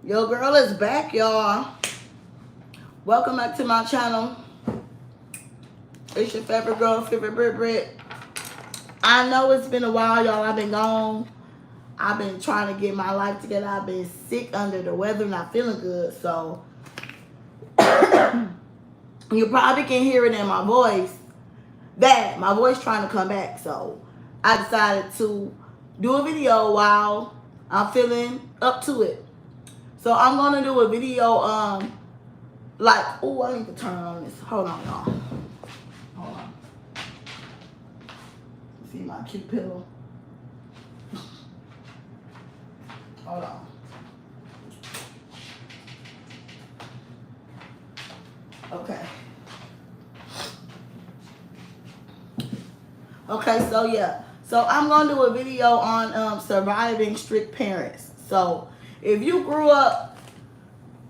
Yo, girl is back, y'all. Welcome back to my channel. It's your favorite girl, favorite Brit. I know it's been a while, y'all. I've been gone. I've been trying to get my life together. I've been sick, under the weather, not feeling good. So, you probably can hear it in my voice that my voice trying to come back. So, I decided to do a video while I'm feeling up to it. So I'm gonna do a video, like, oh, I need to turn on this. Hold on, y'all. Hold on. See my cute pillow. Hold on. Okay. Okay, so yeah. So I'm gonna do a video on surviving strict parents. So if you grew up,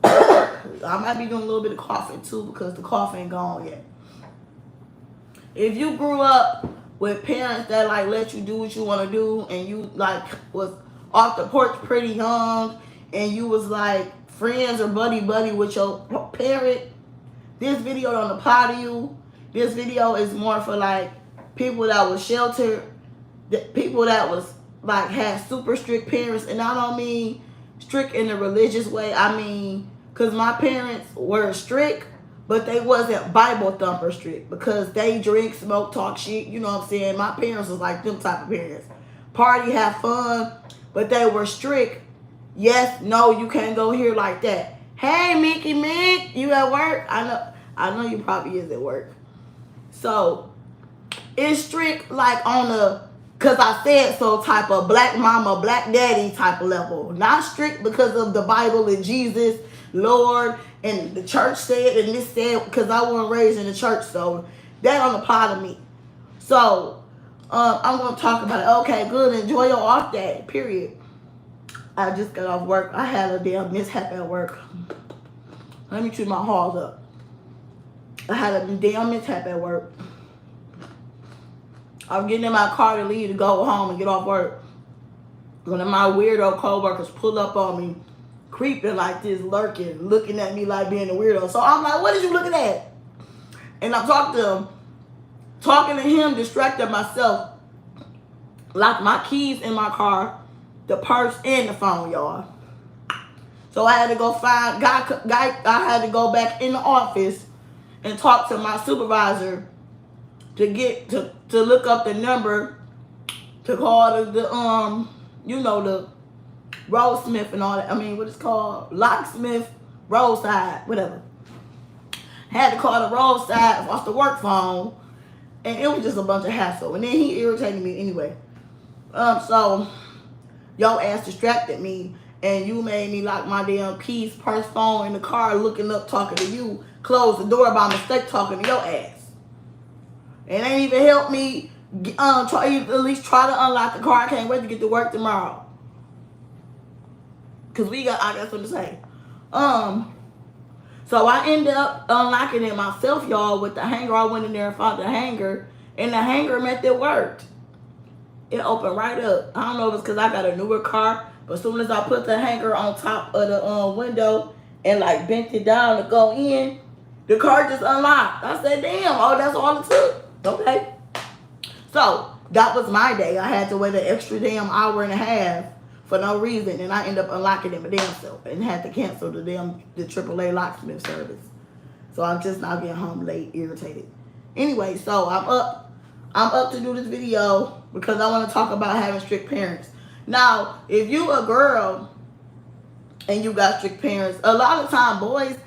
I might be doing a little bit of coughing too because the cough ain't gone yet. If you grew up with parents that like let you do what you want to do, and you like was off the porch pretty young, and you was like friends or buddy with your parent, this video don't apply to you. This video is more for like people that was sheltered, people that was like had super strict parents, and I don't mean strict in a religious way. I mean, because my parents were strict, but they wasn't Bible thumper strict, because they drink, smoke, talk shit. You know what I'm saying? My parents was like them type of parents. Party, have fun, but they were strict. Yes, no, you can't go here like that. Hey, Mickey Mick, you at work? I know you probably is at work. So it's strict like on a cause I said so type of black mama, black daddy type of level. Not strict because of the Bible and Jesus, Lord, and the church said and this said, because I wasn't raised in the church, so that don't apply to me. So I'm gonna talk about it. Okay, good. Enjoy your off day. Period. I just got off work. I had a damn mishap at work. Let me chew my halls up. I had a damn mishap at work. I'm getting in my car to leave to go home and get off work. One of my weirdo co-workers pull up on me, creeping like this, lurking, looking at me like being a weirdo. So I'm like, what is you looking at? And I'm talking to him, distracted myself. Locked my keys in my car, the purse, and the phone, y'all. So I had to go find, I had to go back in the office and talk to my supervisor to get to look up the number to call the you know, the roadsmith and all that. I mean, what it's called, locksmith, roadside, whatever. Had to call the roadside off the work phone, and it was just a bunch of hassle. And then he irritated me anyway. So your ass distracted me, and you made me lock my damn keys, purse, phone in the car, looking up, talking to you, close the door by mistake, talking to your ass. And ain't even helped me at least try to unlock the car. I can't wait to get to work tomorrow. Cause I got something to say. So I ended up unlocking it myself, y'all, with the hanger. I went in there and found the hanger, and the hanger method worked. It opened right up. I don't know if it's because I got a newer car, but as soon as I put the hanger on top of the window and like bent it down to go in, the car just unlocked. I said, damn, oh, that's all it took. Okay. So that was my day. I had to wait an extra damn hour and a half for no reason, and I ended up unlocking it my damn self and had to cancel the AAA locksmith service. So I'm just now getting home late, irritated. Anyway, so I'm up to do this video because I want to talk about having strict parents. Now, if you a girl and you got strict parents, a lot of time boys,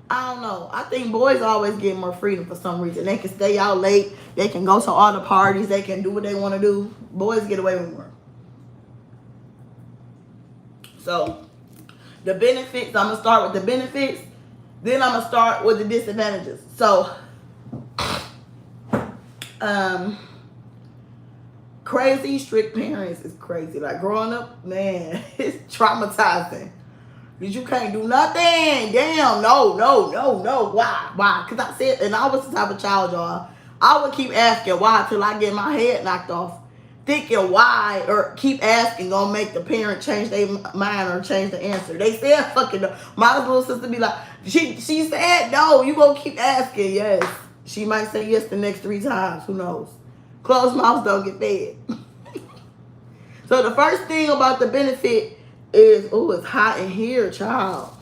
I don't know. I think boys always get more freedom for some reason. They can stay out late. They can go to all the parties. They can do what they want to do. Boys get away with more. So, the benefits, I'm going to start with the benefits. Then I'm going to start with the disadvantages. So, crazy strict parents is crazy. Like, growing up, man, it's traumatizing. Because you can't do nothing. Damn, no. Why? Because I said, and I was the type of child, y'all, I would keep asking why till I get my head knocked off. thinking why or keep asking gonna make the parent change their mind or change the answer. They said fucking no. My little sister be like, she said no, you gonna keep asking. Yes. She might say yes the next 3 times. Who knows? Closed mouths don't get fed. So the first thing about the benefit is, oh, it's hot in here, child.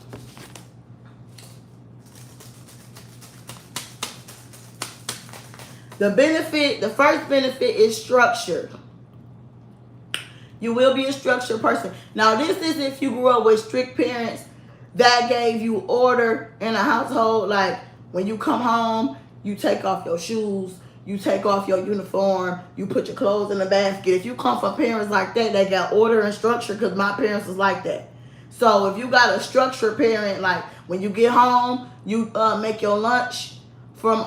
The first benefit is structure. You will be a structured person. Now, this is if you grew up with strict parents that gave you order in a household. Like, when you come home, you take off your shoes, you take off your uniform, you put your clothes in the basket. If you come from parents like that, they got order and structure, because my parents was like that. So if you got a structured parent, like when you get home, you make your lunch from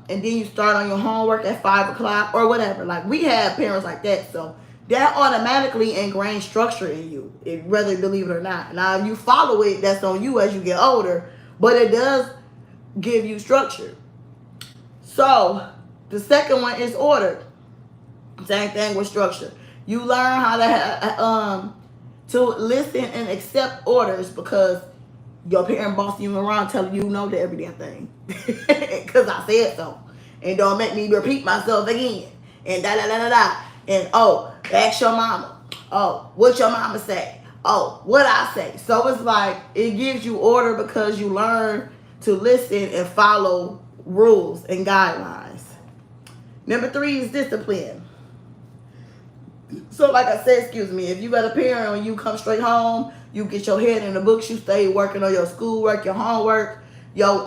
and then you start on your homework at 5 o'clock or whatever. Like, we had parents like that, so that automatically ingrained structure in you, whether you believe it or not. Now, if you follow it, that's on you as you get older, but it does give you structure. So the second one is order. Same thing with structure. You learn how to listen and accept orders, because your parent bossing you around telling you no to every damn thing. Because I said so. And don't make me repeat myself again. And da-da-da-da-da. And, oh, ask your mama. Oh, what your mama say? Oh, what I say? So it's like, it gives you order because you learn to listen and follow rules and guidelines. Number 3 is discipline. So like I said, if you got a parent when you come straight home, you get your head in the books, you stay working on your schoolwork, your homework, your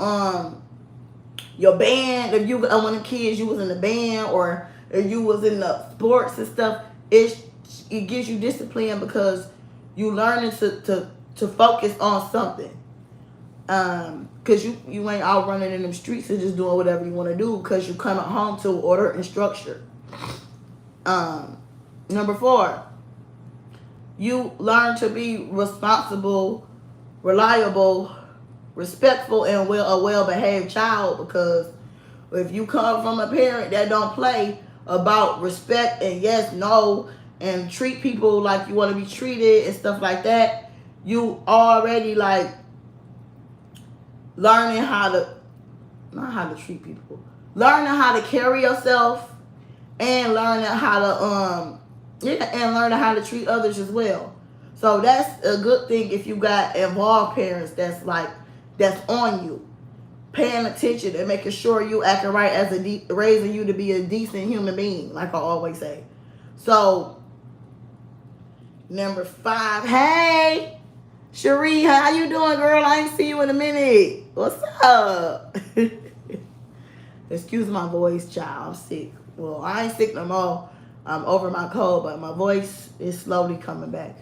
band. If you one of the kids, you was in the band, or if you was in the sports and stuff, it gives you discipline because you learning to focus on something. Because you ain't out running in them streets and just doing whatever you want to do, because you come at home to order and structure. Number 4, you learn to be responsible, reliable, respectful, and a well-behaved child, because if you come from a parent that don't play about respect and yes, no, and treat people like you want to be treated and stuff like that, you already like learning not how to treat people, learning how to carry yourself, and learning how to learning how to treat others as well. So that's a good thing if you got involved parents that's on you, paying attention and making sure you acting right as raising you to be a decent human being, like I always say. So number 5, hey Cherie, how you doing, girl? I ain't see you in a minute. What's up? Excuse my voice, child. I'm sick. Well, I ain't sick no more. I'm over my cold, but my voice is slowly coming back.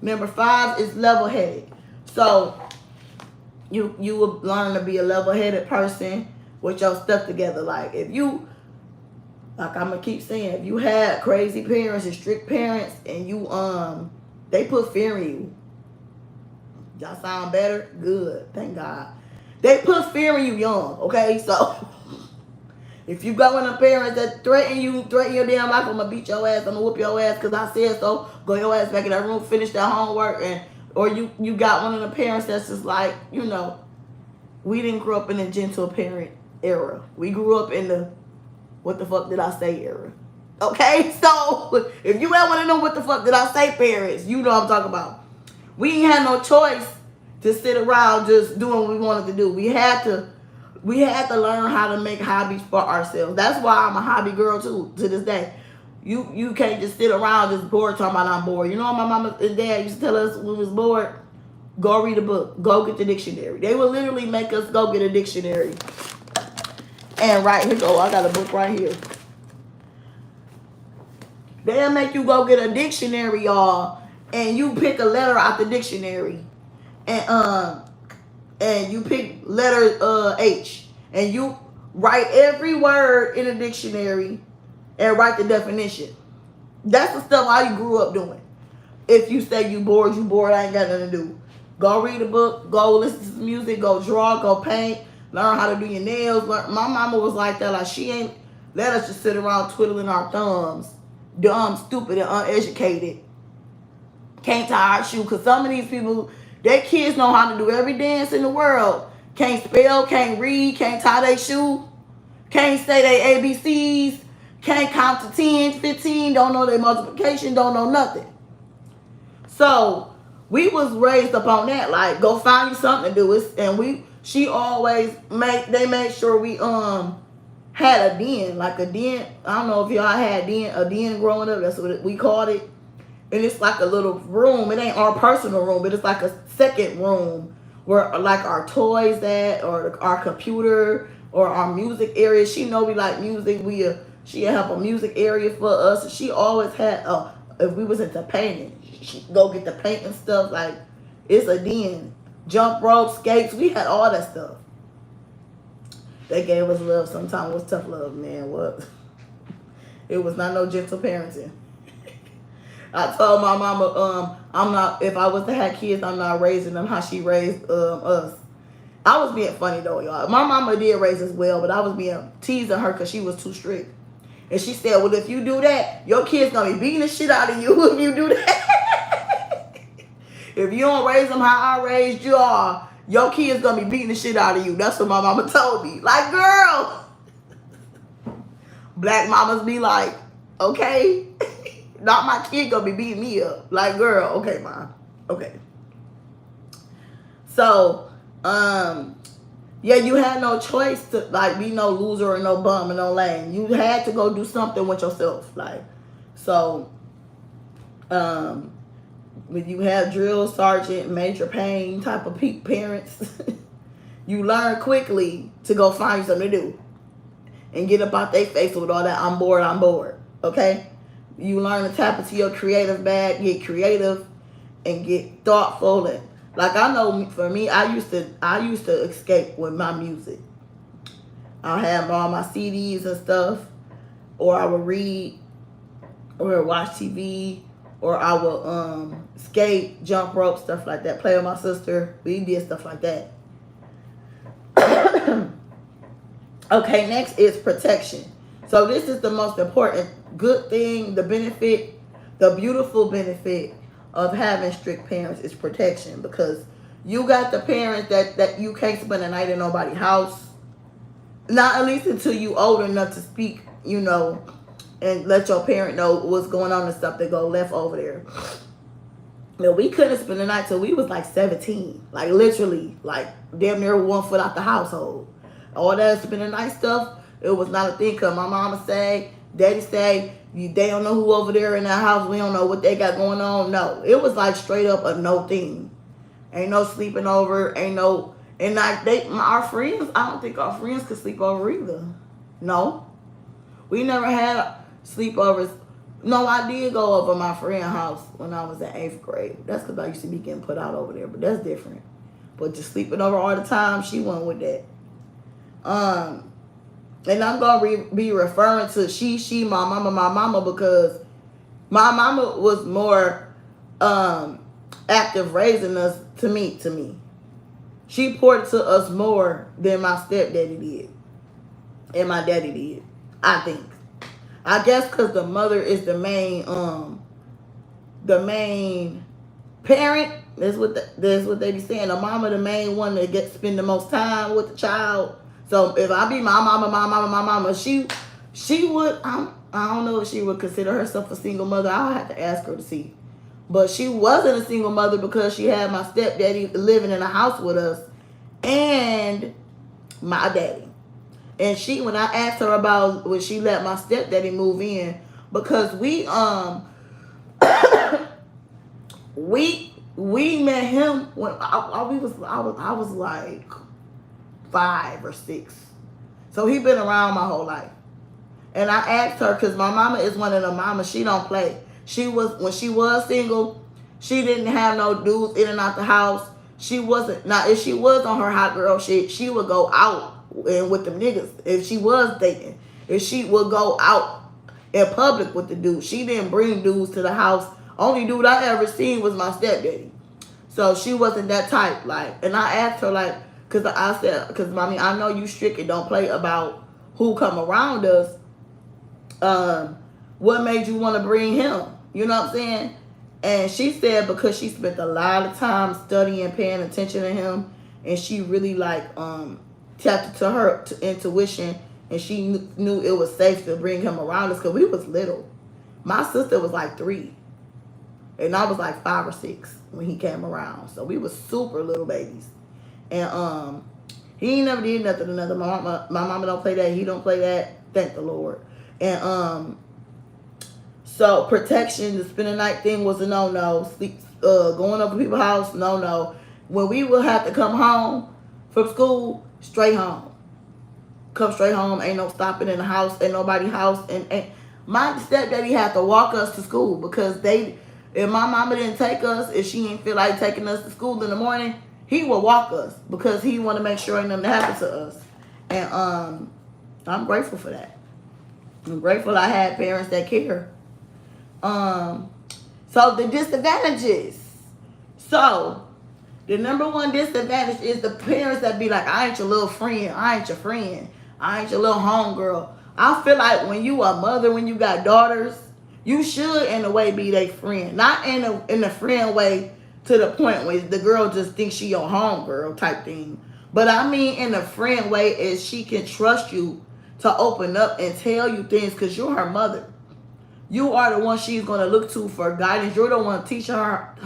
Number 5 is level-headed. So you will learn to be a level-headed person with your stuff together. Like, if you, like I'm gonna keep saying, if you had crazy parents and strict parents, and you they put fear in you. Y'all sound better? Good. Thank God. They put fear in you young, okay? So if you go in a parent that threaten your damn life, I'm gonna beat your ass, I'm gonna whoop your ass because I said so, go your ass back in that room, finish that homework, or you got one of the parents that's just like, we didn't grow up in the gentle parent era. We grew up in the what the fuck did I say era. Okay? So if you ever want to know what the fuck did I say parents, you know what I'm talking about. We ain't had no choice to sit around just doing what we wanted to do. We had to learn how to make hobbies for ourselves. That's why I'm a hobby girl too, to this day. You can't just sit around just bored talking about I'm bored. You know what my mama and dad used to tell us when we was bored? Go read a book. Go get the dictionary. They would literally make us go get a dictionary. And right here go, I got a book right here. They'll make you go get a dictionary, y'all, and you pick a letter out the dictionary. And you pick letter H, and you write every word in the dictionary and write the definition. That's the stuff I grew up doing. If you say you bored, I ain't got nothing to do. Go read a book, go listen to some music, go draw, go paint, learn how to do your nails. My mama was like that. Like, she ain't let us just sit around twiddling our thumbs dumb, stupid, and uneducated can't tie our shoe. Because some of these people, their kids know how to do every dance in the world. Can't spell, can't read, can't tie their shoe, can't say their ABCs, can't count to 10, 15, don't know their multiplication, don't know nothing. So we was raised up on that, like, go find you something to do. She always made sure we had a den, like a den. I don't know if y'all had a den growing up. That's what we called it. And it's like a little room. It ain't our personal room, but it's like a second room where like our toys at, or our computer, or our music area. She know we like music. She have a music area for us. She always had if we was into painting, she go get the paint and stuff. Like, it's a den. Jump rope, skates. We had all that stuff. They gave us love. Sometimes it was tough love, man. What? It was not no gentle parenting. I told my mama, if I was to have kids, I'm not raising them how she raised us. I was being funny though, y'all. My mama did raise us well, but I was being teasing her because she was too strict. And she said, well, if you do that, your kid's gonna be beating the shit out of you if you do that. If you don't raise them how I raised you all, your kid's gonna be beating the shit out of you. That's what my mama told me. Like, girl. Black mamas be like, okay. Not my kid gonna be beating me up. Like, girl, okay, mom. Okay. So, yeah, you had no choice to, like, be no loser or no bum or no lame. You had to go do something with yourself. Like, so, when you have drill sergeant, major pain type of parents, you learn quickly to go find something to do. And get up out their face with all that, I'm bored. Okay? You learn to tap into your creative bag, get creative, and get thoughtful. And like, I know for me, I used to escape with my music. I have all my CDs and stuff, or I would read, or watch TV, or I would skate, jump rope, stuff like that. Play with my sister. We did stuff like that. Okay, next is protection. So this is the most important good thing, the benefit, the beautiful benefit of having strict parents is protection, because you got the parents that you can't spend the night in nobody's house, not at least until you old enough to speak, you know, and let your parent know what's going on and stuff that go left over there. You know, we couldn't spend the night till we was like 17, like literally, like damn near 1 foot out the household. All that spend the night stuff, it was not a thing. Cause my mama say, daddy say, they don't know who over there in that house. We don't know what they got going on. No, it was like straight up a no thing. Ain't no sleeping over. Ain't no, and like our friends, I don't think our friends could sleep over either. No, we never had sleepovers. No, I did go over my friend's house when I was in 8th grade. That's because I used to be getting put out over there, but that's different. But just sleeping over all the time, she went with that. And I'm gonna be referring to she, my mama, because my mama was more active raising us to me. She poured to us more than my stepdaddy did, and my daddy did. I think. I guess because the mother is the main parent. That's what they be saying. The mama, the main one that spend the most time with the child. So if I be my mama, she would. I don't know if she would consider herself a single mother. I'll have to ask her to see. But she wasn't a single mother because she had my stepdaddy living in a house with us and my daddy. And when I asked her about when she let my stepdaddy move in, because we met him when I was like 5 or 6. So he been around my whole life. And I asked her, because my mama is one of the mamas, she don't play. When she was single, she didn't have no dudes in and out the house. She wasn't, now if she was on her hot girl shit, she would go out and with them niggas. If she was dating, if she would go out in public with the dude, she didn't bring dudes to the house. Only dude I ever seen was my stepdaddy. So she wasn't that type. Like, and I asked her, like, because I said, because mommy, I know you strict and don't play about who come around us. what made you want to bring him? You know what I'm saying? And she said because she spent a lot of time studying, paying attention to him, and she really like tapped into her intuition, and she knew it was safe to bring him around us because we was little. My sister was like 3, and I was like 5 or 6 when he came around. So we was super little babies, and he ain't never did nothing to nothing. My mama don't play that. He don't play that. Thank the Lord. And so protection, the spend the night thing was a no. Sleep, going over people's house, no. When we would have to come home from school, straight home. Come straight home. Ain't no stopping in the house. Ain't nobody house. And my stepdaddy had to walk us to school because if my mama didn't take us, if she didn't feel like taking us to school in the morning, he would walk us because he want to make sure ain't nothing happen to us. And I'm grateful for that. I'm grateful I had parents that care. So the disadvantages. So the number one disadvantage is the parents that be like, I ain't your little friend. I ain't your friend. I ain't your little homegirl. I feel like when you a mother, when you got daughters, you should in a way be their friend. Not in a friend way to the point where the girl just thinks she your homegirl type thing. But I mean in a friend way is she can trust you to open up and tell you things because you're her mother. You are the one she's going to look to for guidance. You're the one teaching her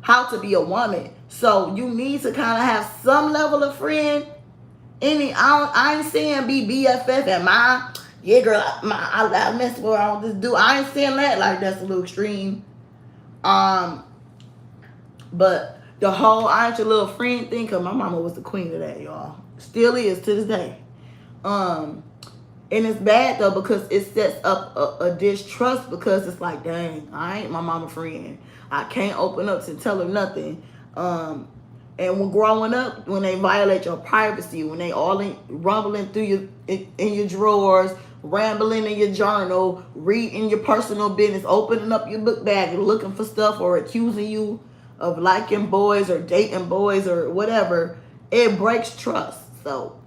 how to be a woman. So you need to kind of have some level of friend. I ain't saying be BFF and yeah girl, I mess around with this dude. I ain't saying that like that's a little extreme. But the whole I ain't your little friend thing, cause my mama was the queen of that, y'all. Still is to this day. And it's bad though because it sets up a distrust because it's like, dang, I ain't my mama friend. I can't open up to tell her nothing. And when growing up, when they violate your privacy, when they all rumbling through in your drawers, rambling in your journal, reading your personal business, opening up your book bag and looking for stuff or accusing you of liking boys or dating boys or whatever, it breaks trust. So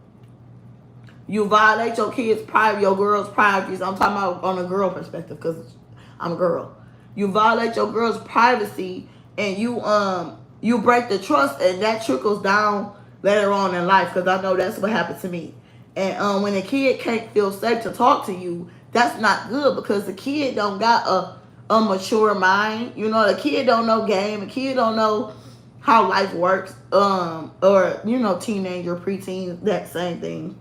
you violate your kids' privacy, your girl's privacy. I'm talking about on a girl perspective because I'm a girl. You violate your girl's privacy and you break the trust, and that trickles down later on in life because I know that's what happened to me. And when a kid can't feel safe to talk to you, that's not good because the kid don't got a mature mind. You know, the kid don't know game. The kid don't know how life works. Or, you know, teenager, preteen, that same thing.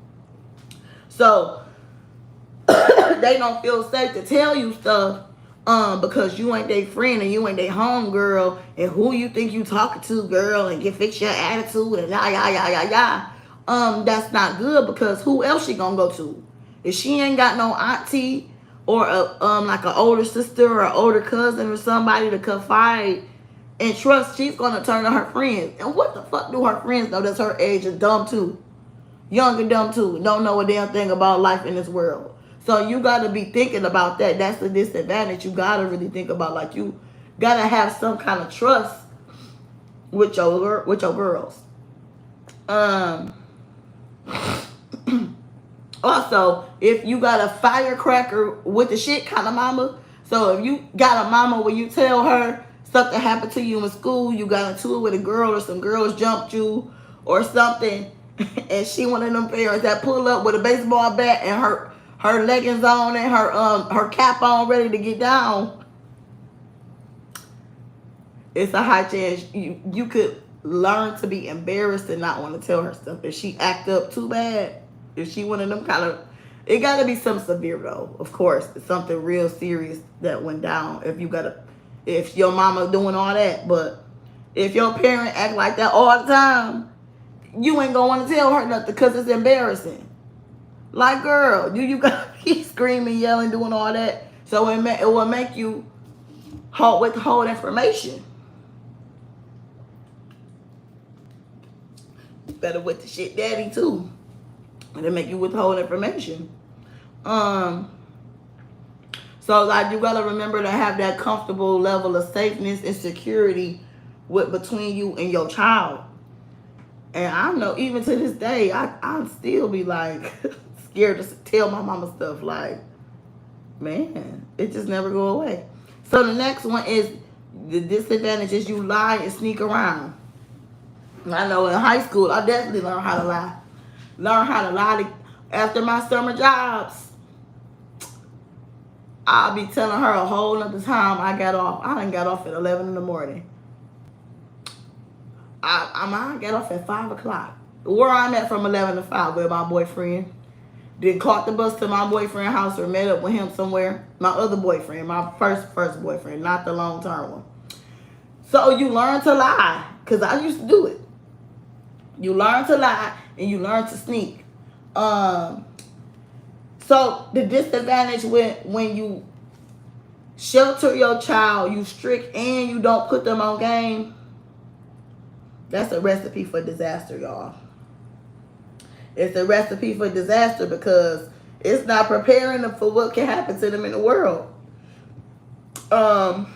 So they don't feel safe to tell you stuff because you ain't their friend and you ain't their home girl and who you think you talking to, girl, and get fix your attitude and yah. That's not good because who else she gonna go to? If she ain't got no auntie or like an older sister or an older cousin or somebody to confide and trust, she's gonna turn to her friends. And what the fuck do her friends know that's her age and dumb too? Young and dumb too. Don't know a damn thing about life in this world. So you got to be thinking about that. That's the disadvantage. You got to really think about, like, you got to have some kind of trust with your girls. Also, if you got a firecracker with the shit kind of mama, so if you got a mama where you tell her something happened to you in school, you got into it with a girl or some girls jumped you or something, and she one of them parents that pull up with a baseball bat and her leggings on and her cap on, ready to get down, it's a high chance you could learn to be embarrassed and not want to tell her stuff. If she act up too bad, if she one of them kind of, it got to be something severe though. Of course, it's something real serious that went down. If your mama doing all that, but if your parent act like that all the time, you ain't gonna want to tell her nothing because it's embarrassing. Like, girl, you gotta be screaming, yelling, doing all that. So it will make you withhold information. Better with the shit daddy too. And it make you withhold information. So like you gotta remember to have that comfortable level of safeness and security between you and your child. And I know even to this day, I still be like scared to tell my mama stuff. Like, Man, it just never go away. So the next one is the disadvantage is you lie and sneak around. I know in high school, I definitely learned how to lie. Learn how to lie. After my summer jobs, I'll be telling her a whole nother time I got off. I done got off at 11 in the morning. I got off at 5 o'clock. Where I'm at from 11 to 5 with my boyfriend. Then caught the bus to my boyfriend's house or met up with him somewhere. My other boyfriend, my first boyfriend, not the long-term one. So you learn to lie, because I used to do it. You learn to lie and you learn to sneak. So the disadvantage when you shelter your child, you strict and you don't put them on game, that's a recipe for disaster, y'all. It's a recipe for disaster because it's not preparing them for what can happen to them in the world. So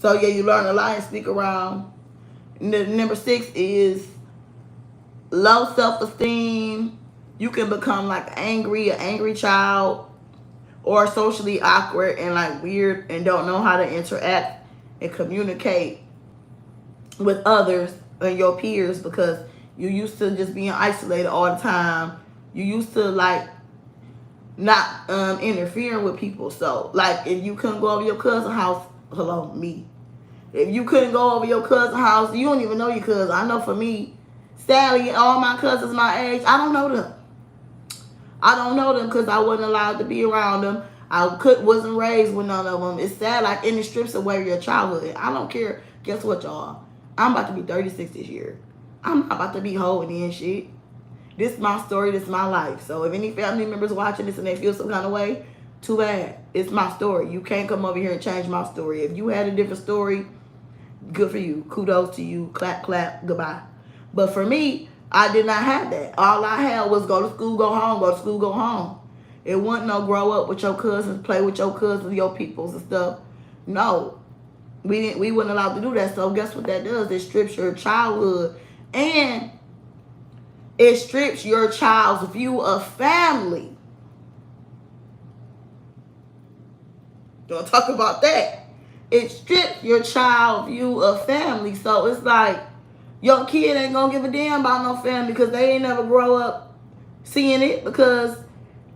yeah, you learn to lie and sneak around. Number 6 is low self-esteem. You can become like an angry child, or socially awkward and like weird and don't know how to interact and communicate with others and your peers because you used to just being isolated all the time. You used to like not interfering with people. So like if you couldn't go over your cousin's house, if you couldn't go over your cousin's house, you don't even know your cousin. I know for me, sadly, all my cousins my age, I don't know them. I don't know them because I wasn't allowed to be around them. Wasn't raised with none of them. It's sad, like, and it strips away your childhood. I don't care. Guess what, y'all? I'm about to be 36 this year. I'm not about to be holding in shit. This is my story. This is my life. So if any family members watching this and they feel some kind of way, too bad. It's my story. You can't come over here and change my story. If you had a different story, good for you. Kudos to you. Clap, clap, goodbye. But for me, I did not have that. All I had was go to school, go home, go to school, go home. It wasn't no grow up with your cousins, play with your cousins, your peoples and stuff. No. We weren't allowed to do that. So guess what that does? It strips your childhood and it strips your child's view of family. Don't talk about that. It strips your child's view of family. So it's like your kid ain't gonna give a damn about no family because they ain't never grow up seeing it because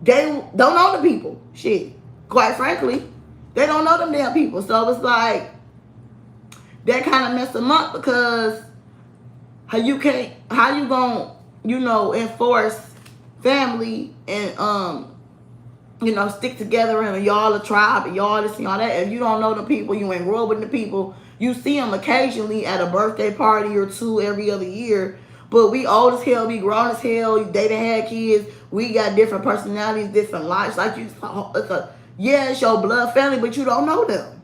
they don't know the people. Shit. Quite frankly, they don't know them damn people. So it's like that kind of mess them up because how you gonna, enforce family and stick together and y'all a tribe and y'all this and all that. If you don't know the people, you ain't grow up with the people. You see them occasionally at a birthday party or two every other year. But we old as hell, we grown as hell. They done had kids. We got different personalities, different lives. Like it's your blood family, but you don't know them.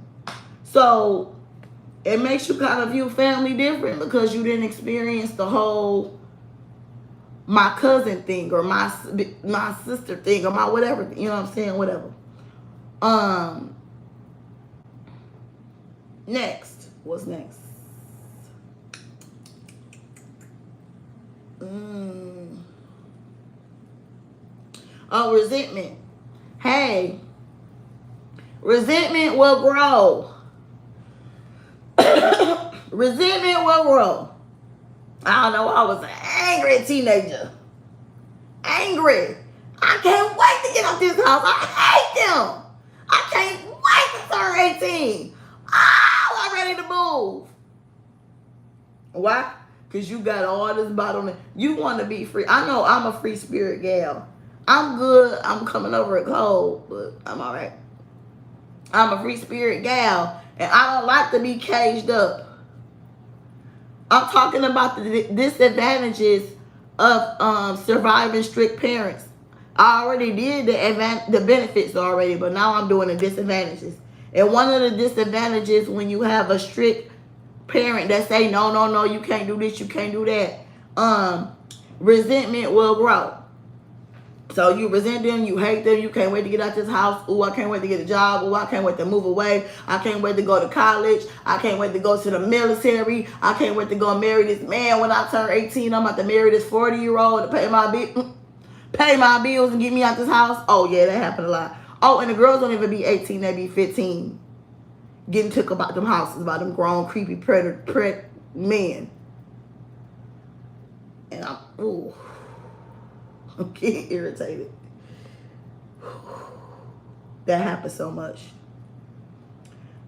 So it makes you kind of view family different because you didn't experience the whole my cousin thing or my sister thing or my whatever. You know what I'm saying? Whatever. Next. What's next? Oh, resentment. Hey, resentment will grow. Resentment will grow. I don't know. I was an angry teenager. Angry. I can't wait to get out this house. I hate them. I can't wait to turn 18. Oh, I'm ready to move. Why? Because you got all this bottleneck. You want to be free. I know I'm a free spirit gal. I'm good. I'm coming over it cold, but I'm all right. I'm a free spirit gal, and I don't like to be caged up. I'm talking about the disadvantages of surviving strict parents. I already did the benefits already, but now I'm doing the disadvantages. And one of the disadvantages when you have a strict parent that say, no, you can't do this, you can't do that, resentment will grow. So you resent them, you hate them, you can't wait to get out this house. Ooh, I can't wait to get a job. Ooh, I can't wait to move away. I can't wait to go to college. I can't wait to go to the military. I can't wait to go marry this man when I turn 18. I'm about to marry this 40-year-old to pay my bills and get me out this house. Oh, yeah, that happened a lot. Oh, and the girls don't even be 18, they be 15. Getting took about them houses, about them grown, creepy, predator men. And I'm getting irritated. That happens so much.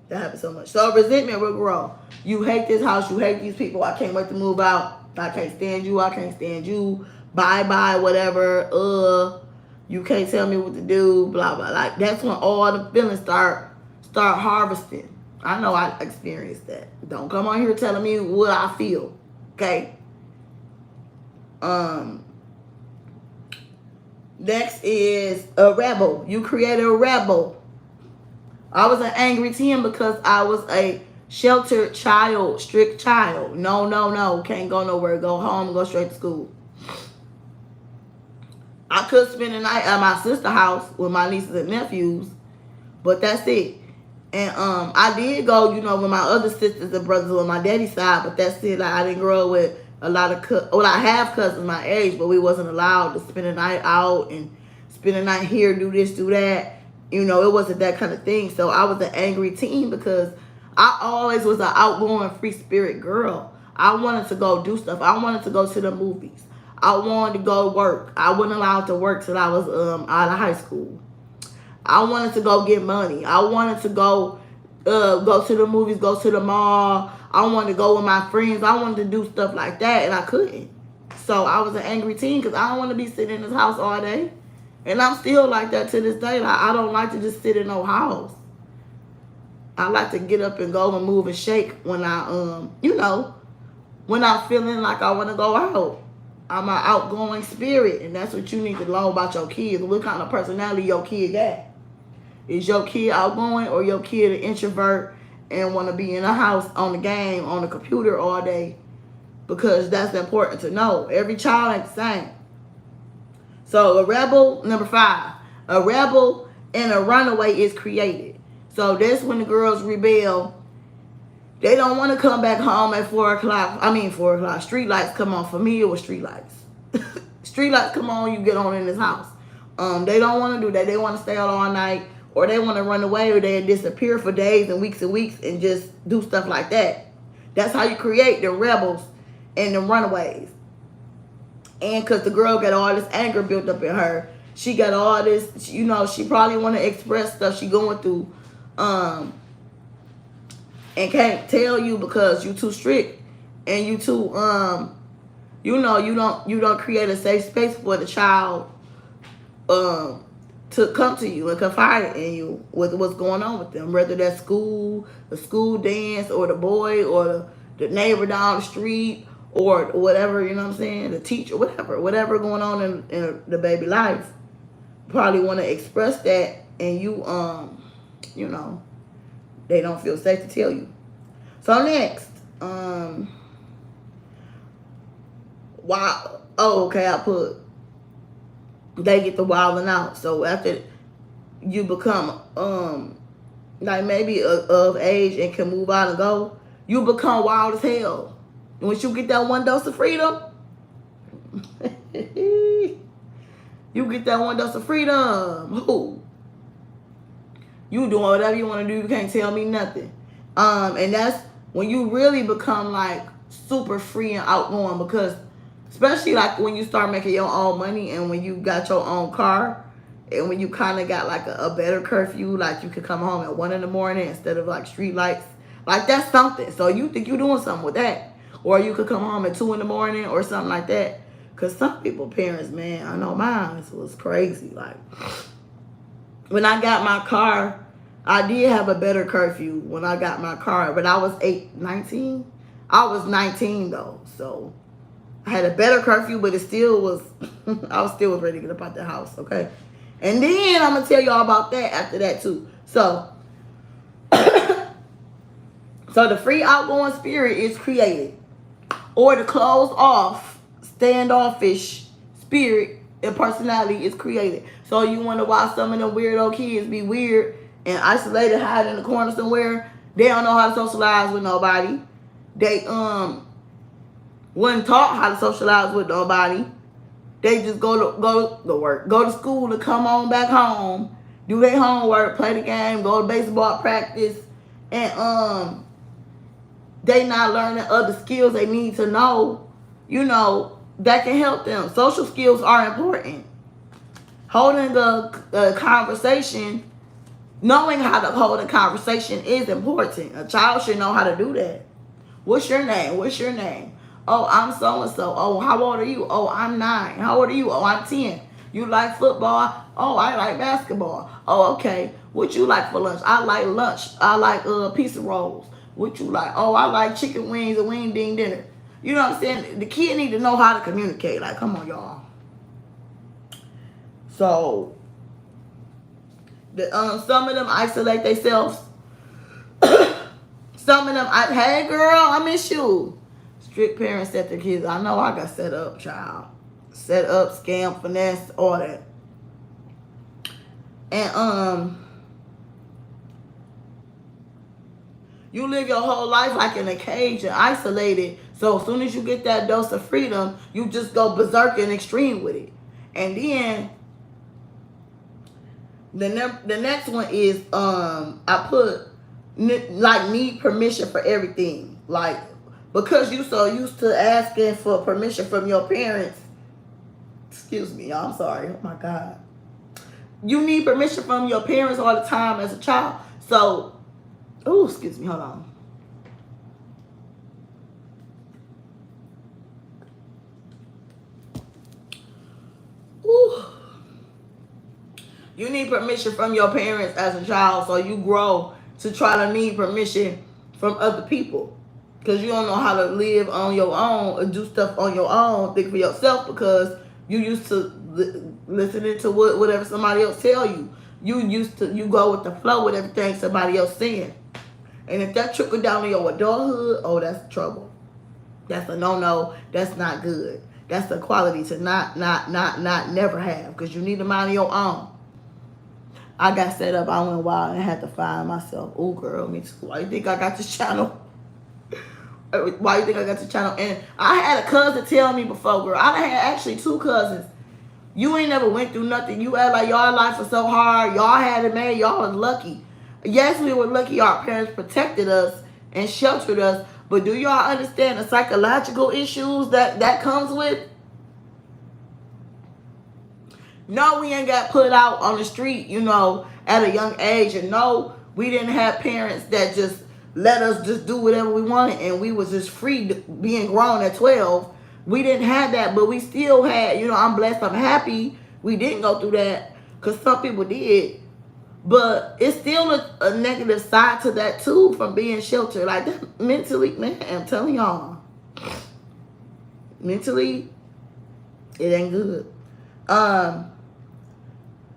So resentment will grow. You hate this house. You hate these people. I can't wait to move out. I can't stand you. I can't stand you. Bye, whatever. You can't tell me what to do. Blah, blah. Like, that's when all the feelings start harvesting. I know I experienced that. Don't come on here telling me what I feel. Okay? Next is a rebel. You created a rebel. I was an angry teen because I was a sheltered child, strict child. No. Can't go nowhere. Go home, go straight to school. I could spend the night at my sister's house with my nieces and nephews, but that's it. And I did go, with my other sisters and brothers on my daddy's side, but that's it. Like, I didn't grow up with a lot of I have cousins my age, but we wasn't allowed to spend the night out and spend the night here, do this, do that. It wasn't that kind of thing. So I was an angry teen because I always was an outgoing, free spirit girl. I wanted to go do stuff. I wanted to go to the movies. I wanted to go work. I wasn't allowed to work till I was out of high school. I wanted to go get money. I wanted to go to the movies, go to the mall. I wanted to go with my friends. I wanted to do stuff like that, and I couldn't. So I was an angry teen because I don't want to be sitting in this house all day. And I'm still like that to this day. Like, I don't like to just sit in no house. I like to get up and go and move and shake when when I'm feeling like I want to go out. I'm an outgoing spirit, and that's what you need to learn about your kids. What kind of personality your kid got? Is your kid outgoing or your kid an introvert and want to be in a house on the game, on the computer all day? Because that's important to know. Every child ain't the same. So a rebel, number 5. A rebel and a runaway is created. So that's when the girls rebel. They don't want to come back home at 4 o'clock. 4 o'clock. Street lights come on. Familiar with street lights. Street lights come on, you get on in this house. They don't want to do that. They want to stay out all night, or they want to run away, or they disappear for days and weeks and just do stuff like that. That's how you create the rebels and the runaways. And because the girl got all this anger built up in her, she got all this, she probably want to express stuff she going through, and can't tell you because you too strict, and you too, you don't create a safe space for the child, to come to you and confide in you with what's going on with them, whether that's school, the school dance, or the boy, or the neighbor down the street, or whatever, the teacher, whatever going on in the baby life. Probably want to express that, and they don't feel safe to tell you. So next, wow. Oh, okay, I put, they get the wilding out. So after you become, like maybe of age and can move out and go, you become wild as hell. And once you get that one dose of freedom, you get that one dose of freedom. Who? You doing whatever you want to do. You can't tell me nothing. And that's when you really become like super free and outgoing, because especially like when you start making your own money and when you got your own car and when you kind of got like a better curfew, like you could come home at 1 in the morning instead of like street lights. Like, that's something. So you think you're doing something with that. Or you could come home at 2 in the morning or something like that. Because some people, parents, man, I know mine was crazy. Like, when I got my car, I did have a better curfew when I got my car. But I was 19. I was 19, though. So I had a better curfew, but it still was, I was still ready to get up out the house, okay? And then I'm going to tell y'all about that after that, too. So, so the free outgoing spirit is created. Or the closed off, standoffish spirit and personality is created. So you wonder why some of them weirdo kids be weird and isolated, hide in the corner somewhere. They don't know how to socialize with nobody. They wasn't taught how to socialize with nobody. They just go to work, go to school, and come on back home do their homework, play the game, go to baseball practice, and they not learning other skills they need to know, that can help them. Social skills are important. Holding the conversation, knowing how to hold a conversation is important. A child should know how to do that. What's your name? What's your name? Oh, I'm so-and-so. Oh, how old are you? Oh, I'm 9. How old are you? Oh, I'm 10. You like football? Oh, I like basketball. Oh, okay. What you like for lunch? I like lunch. I like pizza rolls. What you like? Oh, I like chicken wings and wing ding dinner. You know what I'm saying? The kid need to know how to communicate. Like, come on, y'all. So, some of them isolate themselves. Some of them, hey girl, I miss you. Strict parents set their kids. I know I got set up, child. Set up, scam, finesse, all that. And you live your whole life like in a cage and isolated. So as soon as you get that dose of freedom, you just go berserk and extreme with it. And then the next one is I put like need permission for everything. Like, because you so used to asking for permission from your parents. Excuse me, y'all, I'm sorry. Oh my God. You need permission from your parents all the time as a child. So, oh, excuse me, hold on. Ooh. You need permission from your parents as a child, so you grow to try to need permission from other people. Because you don't know how to live on your own or do stuff on your own, think for yourself, because you used to listening to whatever somebody else tell you. You go with the flow with everything somebody else saying. And if that trickle down to your adulthood, oh, that's trouble. That's a no-no. That's not good. That's the quality to not never have, because you need to mind your own. I got set up. I went wild and had to find myself. Oh, girl, me too. Why you think I got this channel? Why you think I got this channel? And I had a cousin tell me before, girl. I had actually 2 cousins. You ain't never went through nothing. You act like y'all life was so hard. Y'all had it made. Y'all was lucky. Yes, we were lucky our parents protected us and sheltered us. But do y'all understand the psychological issues that comes with? No, we ain't got put out on the street, at a young age. And no, we didn't have parents that just let us just do whatever we wanted. And we was just free being grown at 12. We didn't have that, but we still had, I'm blessed, I'm happy we didn't go through that, because some people did. But it's still a negative side to that too, from being sheltered. Like that mentally, man, I'm telling y'all. Mentally, it ain't good.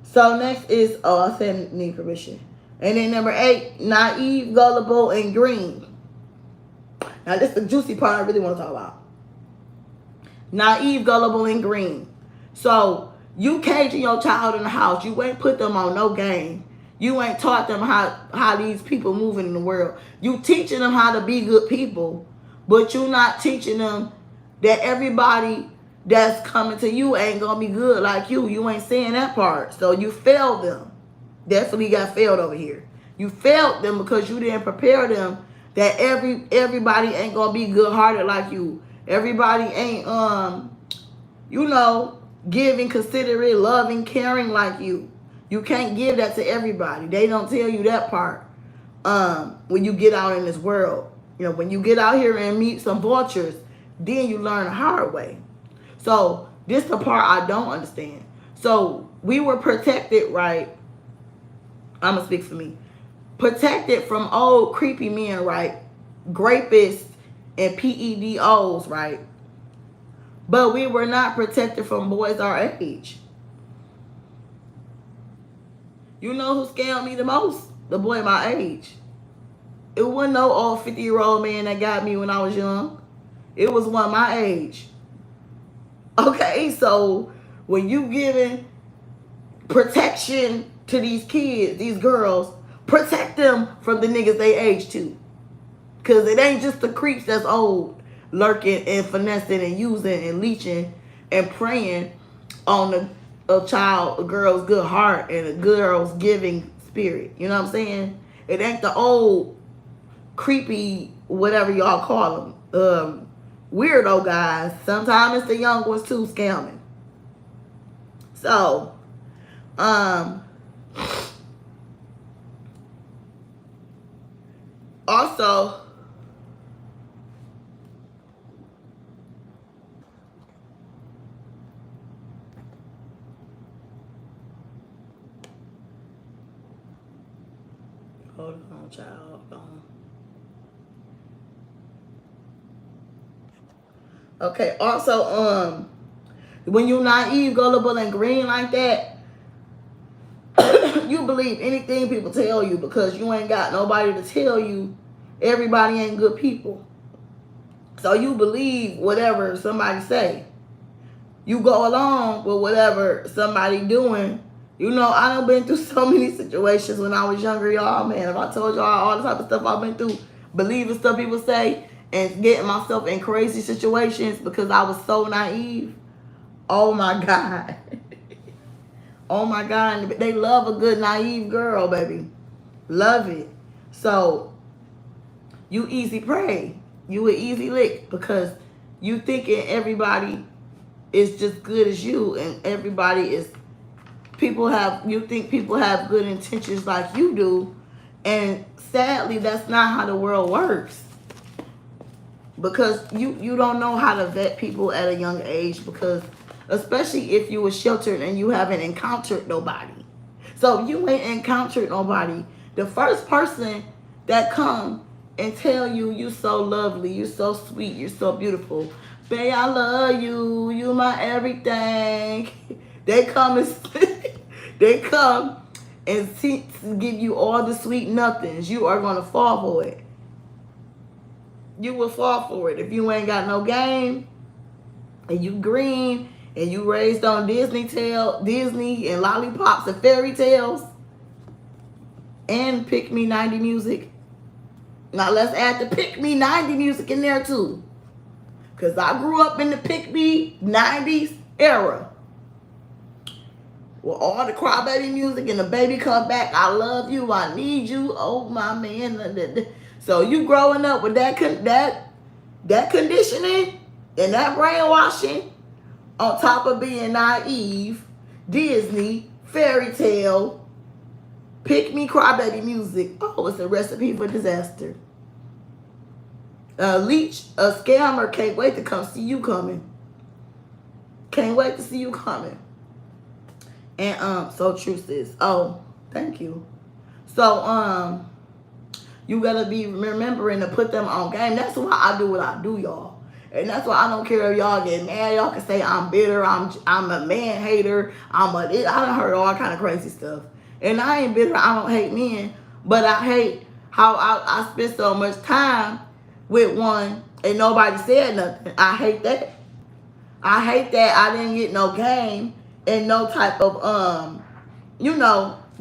So next is, I said need permission. And then number 8, naive, gullible, and green. Now this is the juicy part I really want to talk about. Naive, gullible, and green. So you caging your child in the house. You ain't put them on no game. You ain't taught them how these people moving in the world. You teaching them how to be good people, but you not teaching them that everybody that's coming to you ain't gonna be good like you. You ain't saying that part. So you failed them. Definitely got failed over here. You failed them because you didn't prepare them that everybody ain't gonna be good-hearted like you. Everybody ain't giving, considerate, loving, caring like you. You can't give that to everybody. They don't tell you that part when you get out in this world. When you get out here and meet some vultures, then you learn the hard way. So this is the part I don't understand. So we were protected, right? I'm going to speak for me. Protected from old creepy men, right? Grapists and PEDOs, right? But we were not protected from boys our age. You know who scared me the most? The boy my age. It wasn't no old 50-year-old man that got me when I was young. It was one my age. Okay, so when you giving protection to these kids, these girls, protect them from the niggas they age to. Because it ain't just the creeps that's old, lurking and finessing and using and leeching and preying on the a girl's good heart and a girl's giving spirit. You know what I'm saying? It ain't the old creepy, whatever y'all call them, weirdo guys. Sometimes it's the young ones too scamming. So, also, hold on, child, hold on. Okay, also, when you naive, gullible, and green like that, you believe anything people tell you because you ain't got nobody to tell you everybody ain't good people. So you believe whatever somebody say. You go along with whatever somebody doing. You know, I done been through so many situations when I was younger, y'all. Man, if I told y'all all the type of stuff I've been through, believing stuff people say and getting myself in crazy situations because I was so naive. Oh my God. Oh my God. They love a good naive girl, baby. Love it. So you easy prey. You an easy lick because you thinking everybody is just good as you and everybody is you think people have good intentions like you do, and sadly that's not how the world works. Because you don't know how to vet people at a young age, because especially if you were sheltered and you haven't encountered nobody. So if you ain't encountered nobody, the first person that come and tell you you so lovely, you so sweet, you're so beautiful, babe, I love you, you my everything. They come and give you all the sweet nothings. You are gonna fall for it. You will fall for it if you ain't got no game and you green and you raised on Disney and lollipops and fairy tales and Pick Me 90 music. Now let's add the Pick Me 90 music in there too. Because I grew up in the Pick Me 90s era. With all the crybaby music and the baby come back, I love you, I need you, oh my man. So you growing up with that conditioning and that brainwashing on top of being naive, Disney, fairy tale, Pick Me crybaby music. Oh, it's a recipe for disaster. A leech, a scammer can't wait to come see you coming. Can't wait to see you coming. And so true, sis. Oh, thank you. So you gotta be remembering to put them on game. That's why I do what I do, y'all. And that's why I don't care if y'all get mad. Y'all can say I'm bitter, I'm a man hater, I done heard all kind of crazy stuff. And I ain't bitter, I don't hate men, but I hate how I spent so much time with one and nobody said nothing. I hate that. I hate that I didn't get no game and no type of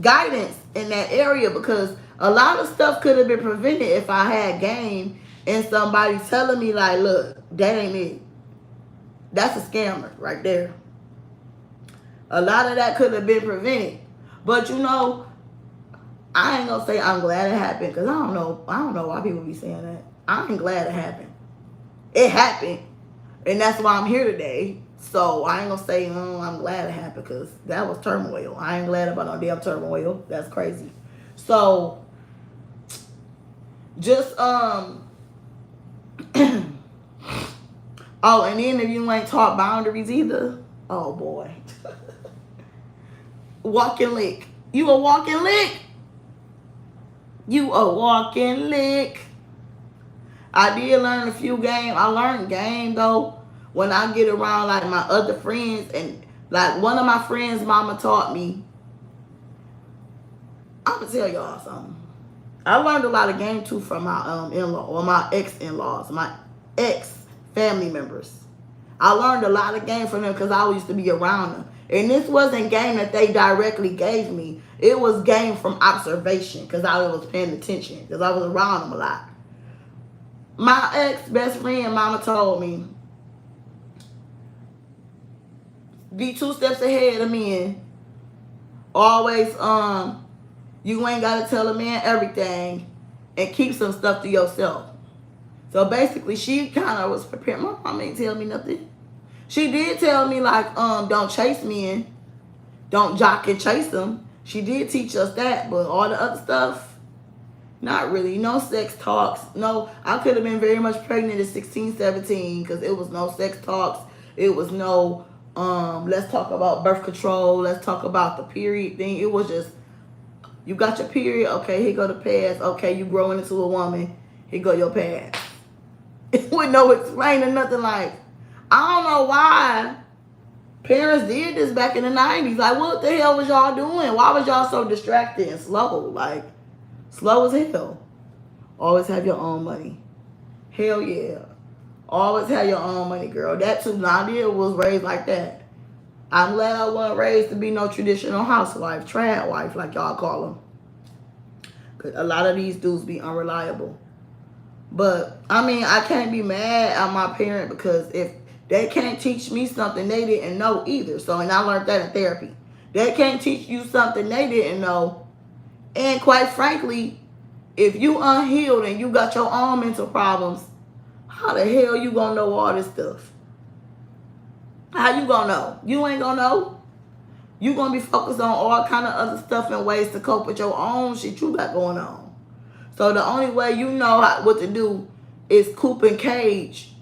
guidance in that area, because a lot of stuff could have been prevented if I had game and somebody telling me like, look, that ain't it. That's a scammer right there. A lot of that could have been prevented. But I ain't gonna say I'm glad it happened, because I don't know why people be saying that. I ain't glad it happened. It happened. And that's why I'm here today. So I ain't gonna say, I'm glad it happened, because that was turmoil. I ain't glad about no damn turmoil. That's crazy. So just oh, and then if you ain't taught boundaries either, oh boy. Walking lick. You a walking lick. You a walking lick. I did learn a few games. I learned game though when I get around like my other friends, and like one of my friends' mama taught me. I'm gonna tell y'all something. I learned a lot of game too from my in-law or my ex-in-laws, my ex-family members. I learned a lot of game from them because I used to be around them. And this wasn't game that they directly gave me. It was game from observation, because I was paying attention, because I was around them a lot. My ex-best friend mama told me, be 2 steps ahead of men. Always, you ain't gotta tell a man everything and keep some stuff to yourself. So basically, she kind of was prepared. My mom ain't tell me nothing. She did tell me, like, don't chase men. Don't jock and chase them. She did teach us that, but all the other stuff, not really. No sex talks. No, I could have been very much pregnant at 16, 17 because it was no sex talks. It was no, let's talk about birth control. Let's talk about the period thing. It was just, you got your period. Okay, here go the pads. Okay, you growing into a woman. Here go your pads. With no explaining nothing. Like, I don't know why parents did this back in the 90s. Like, what the hell was y'all doing? Why was y'all so distracted and slow? Like, slow as hell. Always have your own money. Hell yeah. Always have your own money, girl. That too, Nadia was raised like that. I'm glad I wasn't raised to be no traditional housewife, trad wife, like y'all call them. Because a lot of these dudes be unreliable. But, I mean, I can't be mad at my parent because if they can't teach me something they didn't know either. So, and I learned that in therapy. They can't teach you something they didn't know. And quite frankly, if you unhealed and you got your own mental problems, how the hell you gonna know all this stuff? How you gonna know? You ain't gonna know. You gonna be focused on all kind of other stuff and ways to cope with your own shit you got going on. So the only way you know what to do is coop and cage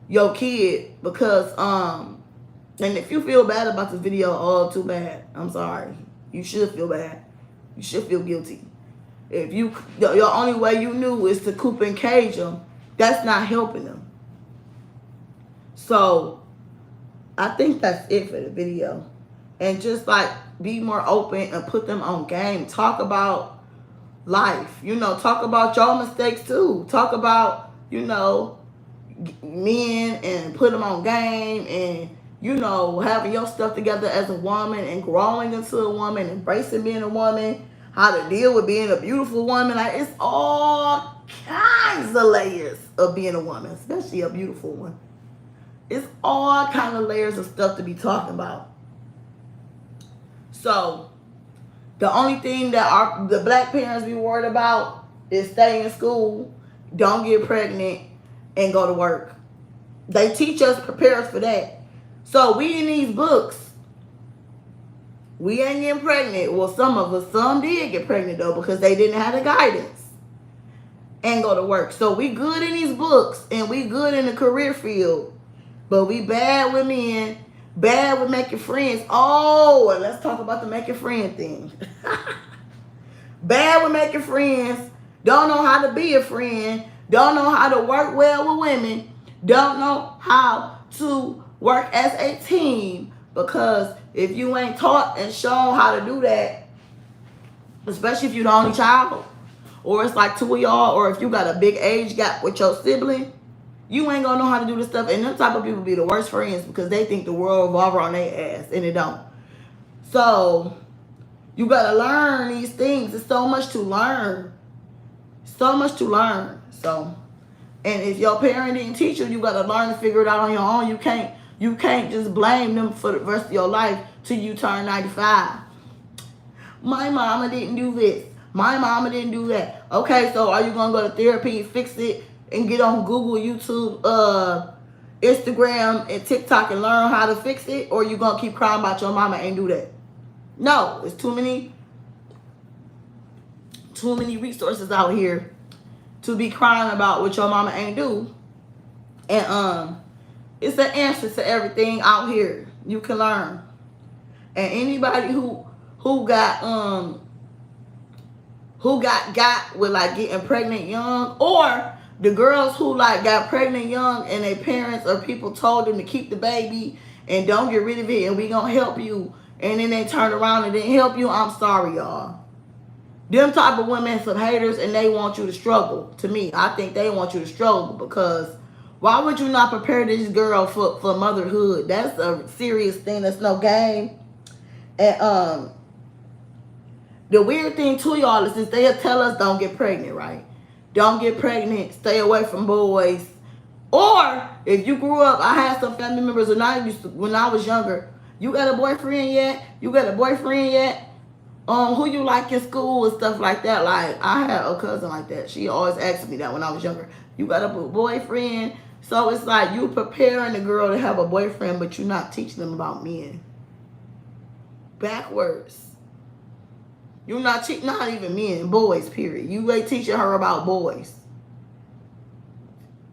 your kid because, and if you feel bad about this video, oh, too bad. I'm sorry. You should feel bad. You should feel guilty. If your only way you knew is to coop and cage them, that's not helping them. So I think that's it for the video. And just like be more open and put them on game. Talk about life, talk about your mistakes too. Talk about, men and put them on game and, having your stuff together as a woman and growing into a woman, embracing being a woman, how to deal with being a beautiful woman. Like, it's all kinds of layers of being a woman, especially a beautiful one. It's all kinds of layers of stuff to be talking about. So, the only thing that the black parents be worried about is stay in school, don't get pregnant, and go to work. They teach us, prepare us for that. So we in these books, we ain't getting pregnant. Well, some did get pregnant though because they didn't have the guidance and go to work. So we good in these books and we good in the career field, but we bad with men. Bad with making friends. Oh, and let's talk about the making friend thing. Bad with making friends. Don't know how to be a friend. Don't know how to work well with women. Don't know how to work as a team. Because if you ain't taught and shown how to do that, especially if you're the only child, or it's like 2 of y'all, or if you got a big age gap with your sibling, you ain't gonna know how to do this stuff. And them type of people be the worst friends because they think the world revolves around their ass and it don't. So you gotta learn these things. There's so much to learn. So much to learn. So, and if your parent didn't teach you, you gotta learn to figure it out on your own. You can't just blame them for the rest of your life till you turn 95. My mama didn't do this. My mama didn't do that. Okay, so are you gonna go to therapy and fix it? And get on Google, YouTube, Instagram, and TikTok and learn how to fix it? Or you going to keep crying about your mama ain't do that? No, it's too many resources out here to be crying about what your mama ain't do. And it's an answer to everything out here. You can learn. And anybody who got with like getting pregnant young, or the girls who like got pregnant young and their parents or people told them to keep the baby and don't get rid of it and we gonna help you, and then they turned around and didn't help you, I'm sorry, y'all. Them type of women some haters and they want you to struggle. To me, I think they want you to struggle because why would you not prepare this girl for motherhood? That's a serious thing. That's no game. And the weird thing to y'all is they'll tell us don't get pregnant, right? Don't get pregnant. Stay away from boys. Or if you grew up, I had some family members when I was younger, You got a boyfriend yet? You got a boyfriend yet? Who you like in school and stuff like that. Like, I had a cousin like that. She always asked me that when I was younger. You got a boyfriend? So it's like you preparing the girl to have a boyfriend, but you're not teaching them about men. Backwards. You're not even men, boys, period. You ain't teaching her about boys.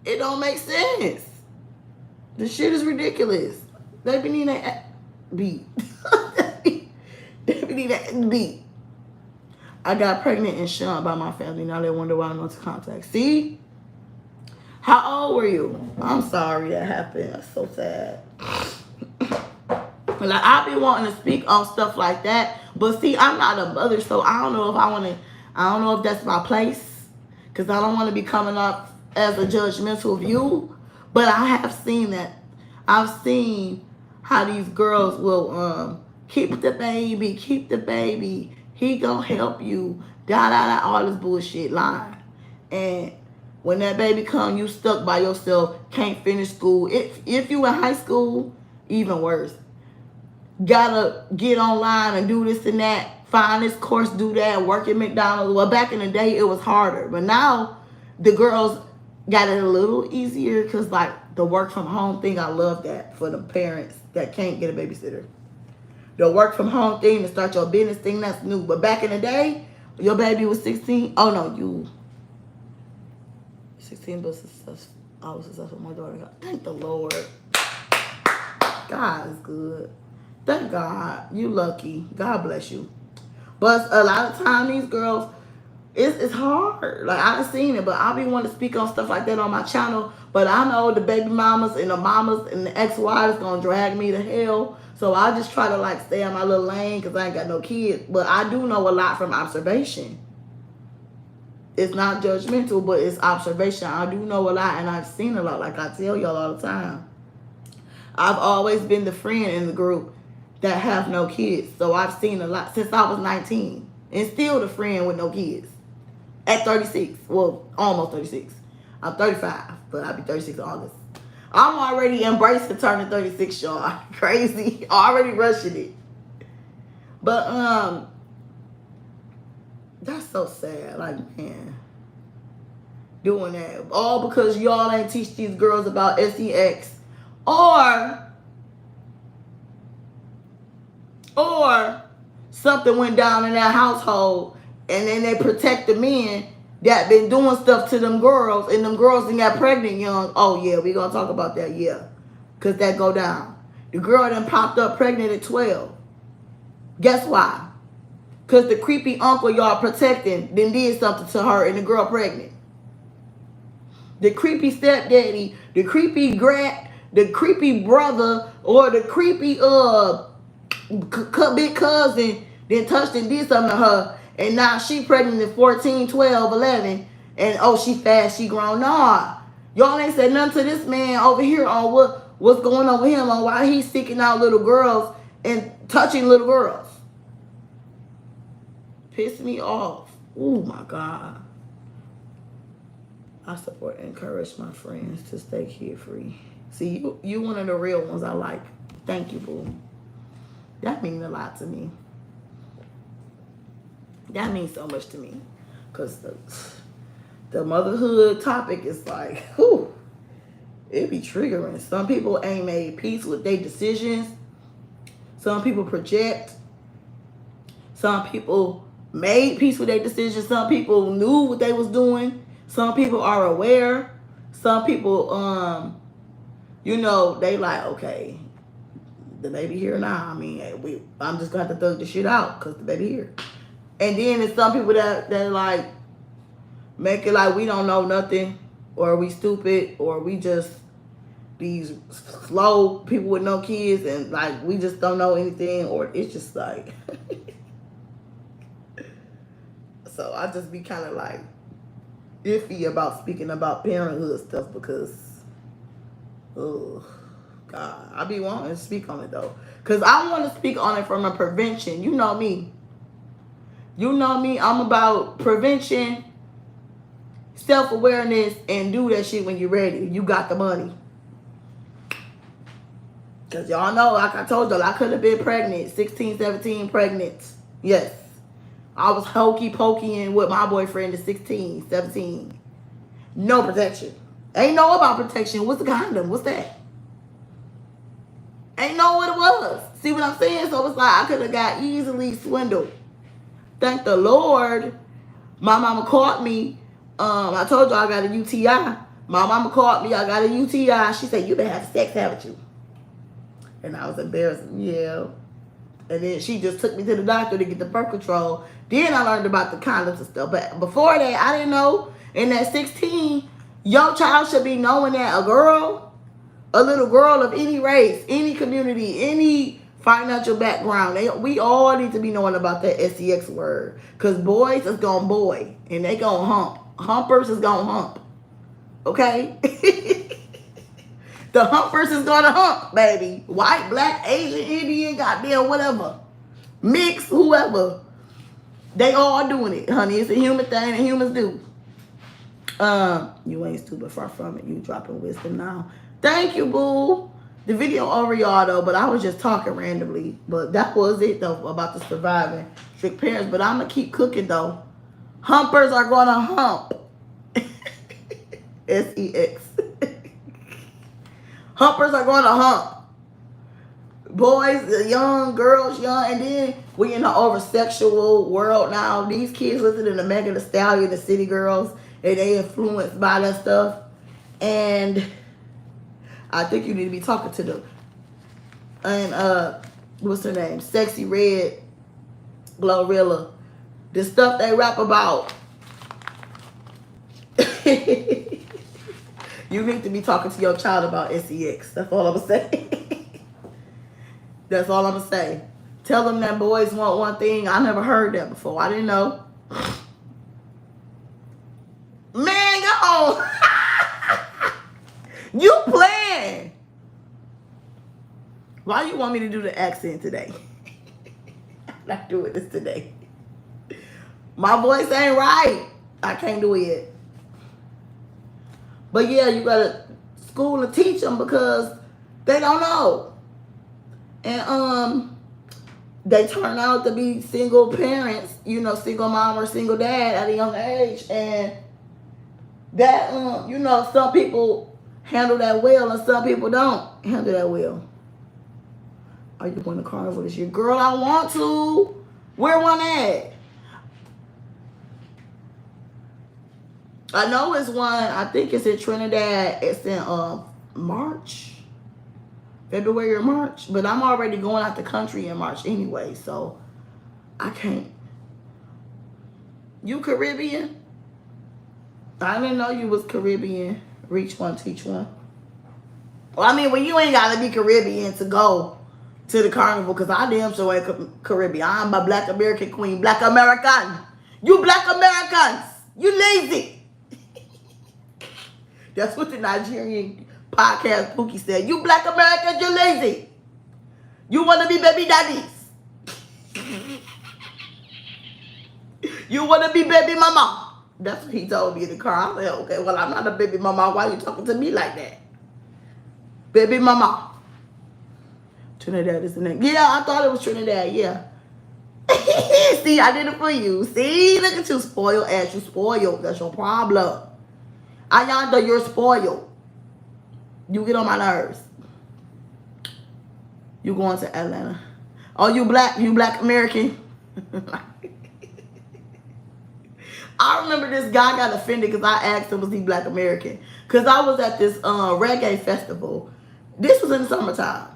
It don't make sense. The shit is ridiculous. They be needing that beat. They be needing that beat. I got pregnant and shunned by my family. Now they wonder why I'm not to contact. See? How old were you? I'm sorry that happened. That's so sad. Like, I be wanting to speak on stuff like that. But see, I'm not a mother, so I don't know if I don't know if that's my place. Because I don't want to be coming up as a judgmental view. But I have seen that. I've seen how these girls will keep the baby. He gonna help you. All this bullshit line. And when that baby come, you stuck by yourself, can't finish school. If you in high school, even worse. Gotta get online and do this and that. Find this course, do that, work at McDonald's. Well, back in the day, it was harder. But now, the girls got it a little easier because, like, the work from home thing, I love that for the parents that can't get a babysitter. The work from home thing, to start your business thing, that's new. But back in the day, your baby was 16. Oh, no, you 16, but I was successful with my daughter. Thank the Lord. God is good. Thank God. You lucky. God bless you. But a lot of time, these girls, it's hard. Like, I've seen it, but I be wanting to speak on stuff like that on my channel. But I know the baby mamas and the mamas and the ex-wives going to drag me to hell. So I just try to, like, stay in my little lane because I ain't got no kids. But I do know a lot from observation. It's not judgmental, but it's observation. I do know a lot, and I've seen a lot, like I tell y'all all the time. I've always been the friend in the group that have no kids. So I've seen a lot since I was 19. And still the friend with no kids. At 36. Well, almost 36. I'm 35, but I'll be 36 in August. I'm already embracing turning 36, y'all. Crazy. Already rushing it. But, that's so sad. Like, man. Doing that. All because y'all ain't teach these girls about sex. Or something went down in that household and then they protect the men that been doing stuff to them girls and them girls that got pregnant young. Oh, yeah, we gonna talk about that, yeah. Because that go down. The girl done popped up pregnant at 12. Guess why? Because the creepy uncle y'all protecting then did something to her and the girl pregnant. The creepy stepdaddy, the creepy brother, or the creepy big cousin then touched and did something to her, and now she pregnant at 14, 12, 11, and oh, she fast, she grown. Nah, y'all ain't said nothing to this man over here on what's going on with him, on why he's seeking out little girls and touching little girls. Piss me off. Oh my God. I support and encourage my friends to stay kid-free. See, you one of the real ones I like. Thank you, boo. That means a lot to me. That means so much to me. Because the motherhood topic is like, whew, it be triggering. Some people ain't made peace with their decisions. Some people project. Some people made peace with their decisions. Some people knew what they was doing. Some people are aware. Some people, they like, okay, the baby here now. I mean, I'm just going to have to thug the shit out because the baby here. And then there's some people that like make it like we don't know nothing, or we stupid, or we just these slow people with no kids, and like we just don't know anything, or it's just like. So I just be kind of like iffy about speaking about parenthood stuff because, oh God, I be wanting to speak on it though, because I want to speak on it from a prevention. You know me. You know me. I'm about prevention, self-awareness, and do that shit when you're ready. You got the money. Because y'all know, like I told y'all, I could have been pregnant, 16, 17 pregnant. Yes. I was hokey pokeying with my boyfriend at 16, 17. No protection. Ain't know about protection. What's the condom? What's that? Ain't know what it was. See what I'm saying? So it's like I could have got easily swindled. Thank the Lord, my mama caught me. I told you I got a UTI. My mama caught me. I got a UTI. She said, "You been having sex, haven't you?" And I was embarrassed. Yeah. And then she just took me to the doctor to get the birth control. Then I learned about the condoms and stuff. But before that, I didn't know. And at 16, your child should be knowing that a little girl of any race, any community, any financial background, we all need to be knowing about that sex word. Because boys is going to boy. And they going to hump. Humpers is going to hump. Okay? The humpers is going to hump, baby. White, black, Asian, Indian, goddamn, whatever. Mixed, whoever. They all doing it, honey. It's a human thing and humans do. You ain't stupid, far from it. You dropping wisdom now. Thank you, boo. The video over, y'all, though, but I was just talking randomly. But that was it, though, about the surviving strict parents. But I'm going to keep cooking, though. Humpers are going to hump. S-E-X. Humpers are going to hump. Boys, young, girls, young. And then we in the over-sexual world now. These kids listen to Megan Thee Stallion, the City Girls, and they influenced by that stuff. And I think you need to be talking to them. And what's her name? Sexy Red, Glorilla. The stuff they rap about. You need to be talking to your child about sex. That's all I'm going to say. That's all I'm going to say. Tell them that boys want one thing. I never heard that before. I didn't know. Man, go. You playing. Why you want me to do the accent today? I'm not doing this today. My voice ain't right. I can't do it yet. But yeah, you gotta school and teach them because they don't know. And they turn out to be single parents, you know, single mom or single dad at a young age. And that, you know, some people handle that well and some people don't handle that well. Are you going to carnival this year? Girl, I want to. Where one at? I know it's one. I think it's in Trinidad. It's in March. February or March. But I'm already going out the country in March anyway. So I can't. You Caribbean? I didn't know you was Caribbean. Reach one, teach one. Well, I mean, well, you ain't got to be Caribbean to go to the carnival. Because I damn sure ain't Caribbean. I'm a black American queen. Black American. You black Americans. You lazy. That's what the Nigerian podcast Pookie said. You black Americans, you're lazy. You want to be baby daddies. You want to be baby mama. That's what he told me in the car. I said, okay, well, I'm not a baby mama. Why are you talking to me like that? Baby mama. Trinidad is the name. Yeah, I thought it was Trinidad, yeah. See, I did it for you. See, look at you, spoiled ass. You spoiled. That's your problem. Ayanda, you're spoiled. You get on my nerves. You going to Atlanta. Oh, you black American. I remember this guy got offended because I asked him, was he black American? Because I was at this reggae festival. This was in the summertime.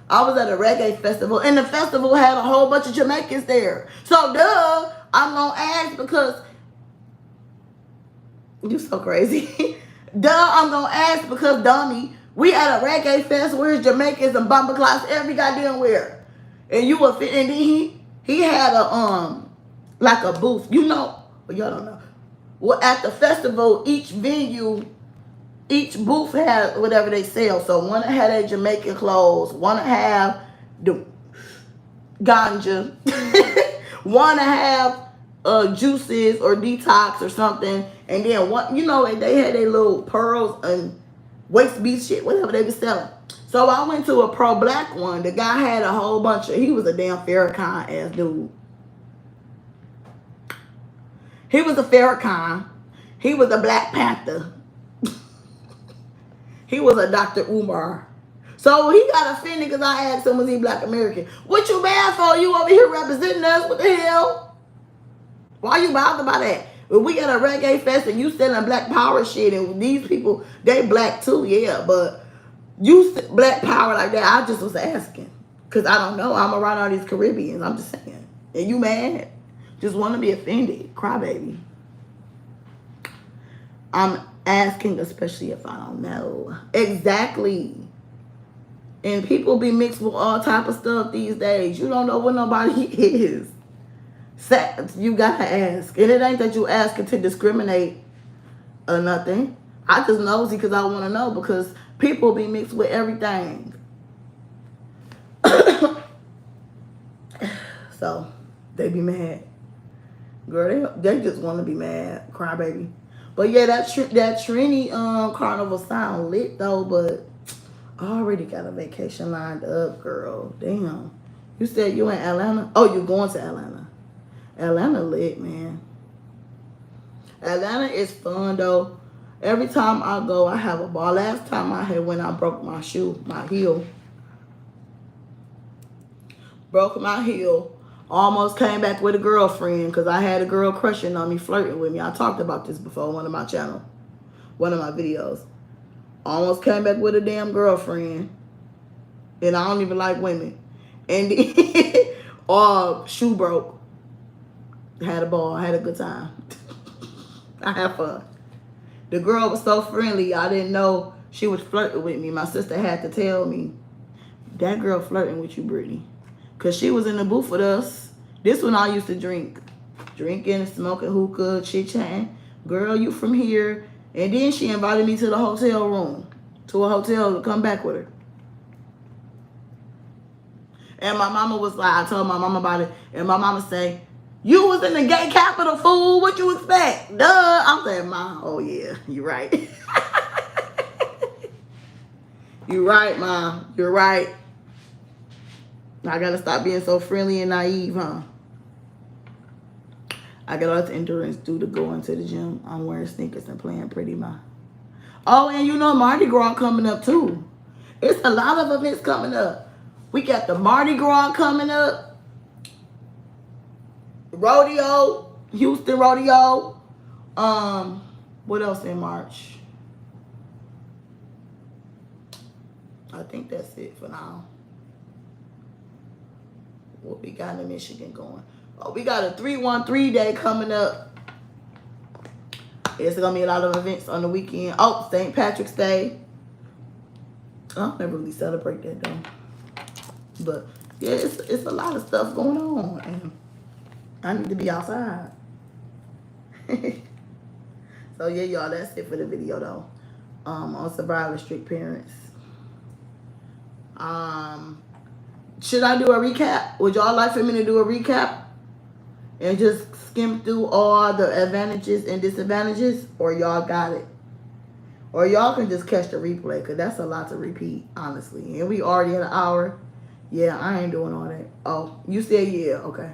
I was at a reggae festival, and the festival had a whole bunch of Jamaicans there. So, duh, I'm going to ask because you so crazy. Duh, I'm going to ask because, dummy, we at a reggae fest where's Jamaicans and bumper clocks every goddamn where. And you were fit, and then he had a, like a booth. You know, well, y'all don't know. Well, at the festival, each venue, each booth had whatever they sell. So one had a Jamaican clothes, one have the ganja, one have juices or detox or something, and then one, you know, they had their little pearls and waist bead shit, whatever they were selling. So I went to a pro-black one. The guy had a whole bunch of, he was a damn Farrakhan ass dude. He was a Farrakhan. He was a Black Panther. He was a Dr. Umar. So he got offended because I asked him, was he Black American? What you mad for? You over here representing us? What the hell? Why you bothered by that? When we got a reggae fest and you selling Black Power shit, and these people, they black too, yeah, but you Black Power like that, I just was asking. Because I don't know. I'm around all these Caribbeans. I'm just saying. And you mad? Just want to be offended. Crybaby. I'm asking, especially if I don't know. Exactly. And people be mixed with all type of stuff these days. You don't know what nobody is. You gotta ask. And it ain't that you asking to discriminate or nothing. I just nosy because I want to know, because people be mixed with everything. So, they be mad. Girl, they just want to be mad. Crybaby. But yeah, that Trini carnival sound lit though, but I already got a vacation lined up, girl. Damn. You said you in Atlanta? Oh, you going to Atlanta. Atlanta lit, man. Atlanta is fun though. Every time I go, I have a ball. Last time I had when I broke my shoe, my heel. Broke my heel. Almost came back with a girlfriend because I had a girl crushing on me, flirting with me. I talked about this before on one of my channel, one of my videos. Almost came back with a damn girlfriend. And I don't even like women. And shoe broke. Had a ball. Had a good time. I had fun. The girl was so friendly. I didn't know she was flirting with me. My sister had to tell me, that girl flirting with you, Brittany. Because she was in the booth with us. This one I used to drink. Drinking, smoking hookah, chit-chatting. Girl, you from here. And then she invited me to the hotel room. To a hotel to come back with her. And my mama was like, I told my mama about it. And my mama say, you was in the gay capital, fool. What you expect? Duh. I'm saying, Ma, oh yeah, you right. You right, Ma. You're right. I gotta stop being so friendly and naive, huh? I got all this endurance due to going to the gym. I'm wearing sneakers and playing pretty, Ma. Oh, and you know Mardi Gras coming up too. It's a lot of events coming up. We got the Mardi Gras coming up. Rodeo, Houston Rodeo. What else in March? I think that's it for now. What we got in Michigan going? Oh, we got a 313 day coming up. It's gonna be a lot of events on the weekend. Oh, St. Patrick's Day. I don't never really celebrate that though. But yeah, it's a lot of stuff going on, and I need to be outside. So yeah, y'all, that's it for the video though. On surviving strict parents. Should I do a recap? Would y'all like for me to do a recap and just skim through all the advantages and disadvantages, or y'all got it? Or y'all can just catch the replay, because that's a lot to repeat, honestly. And we already had an hour. Yeah, I ain't doing all that. Oh, you said yeah, okay.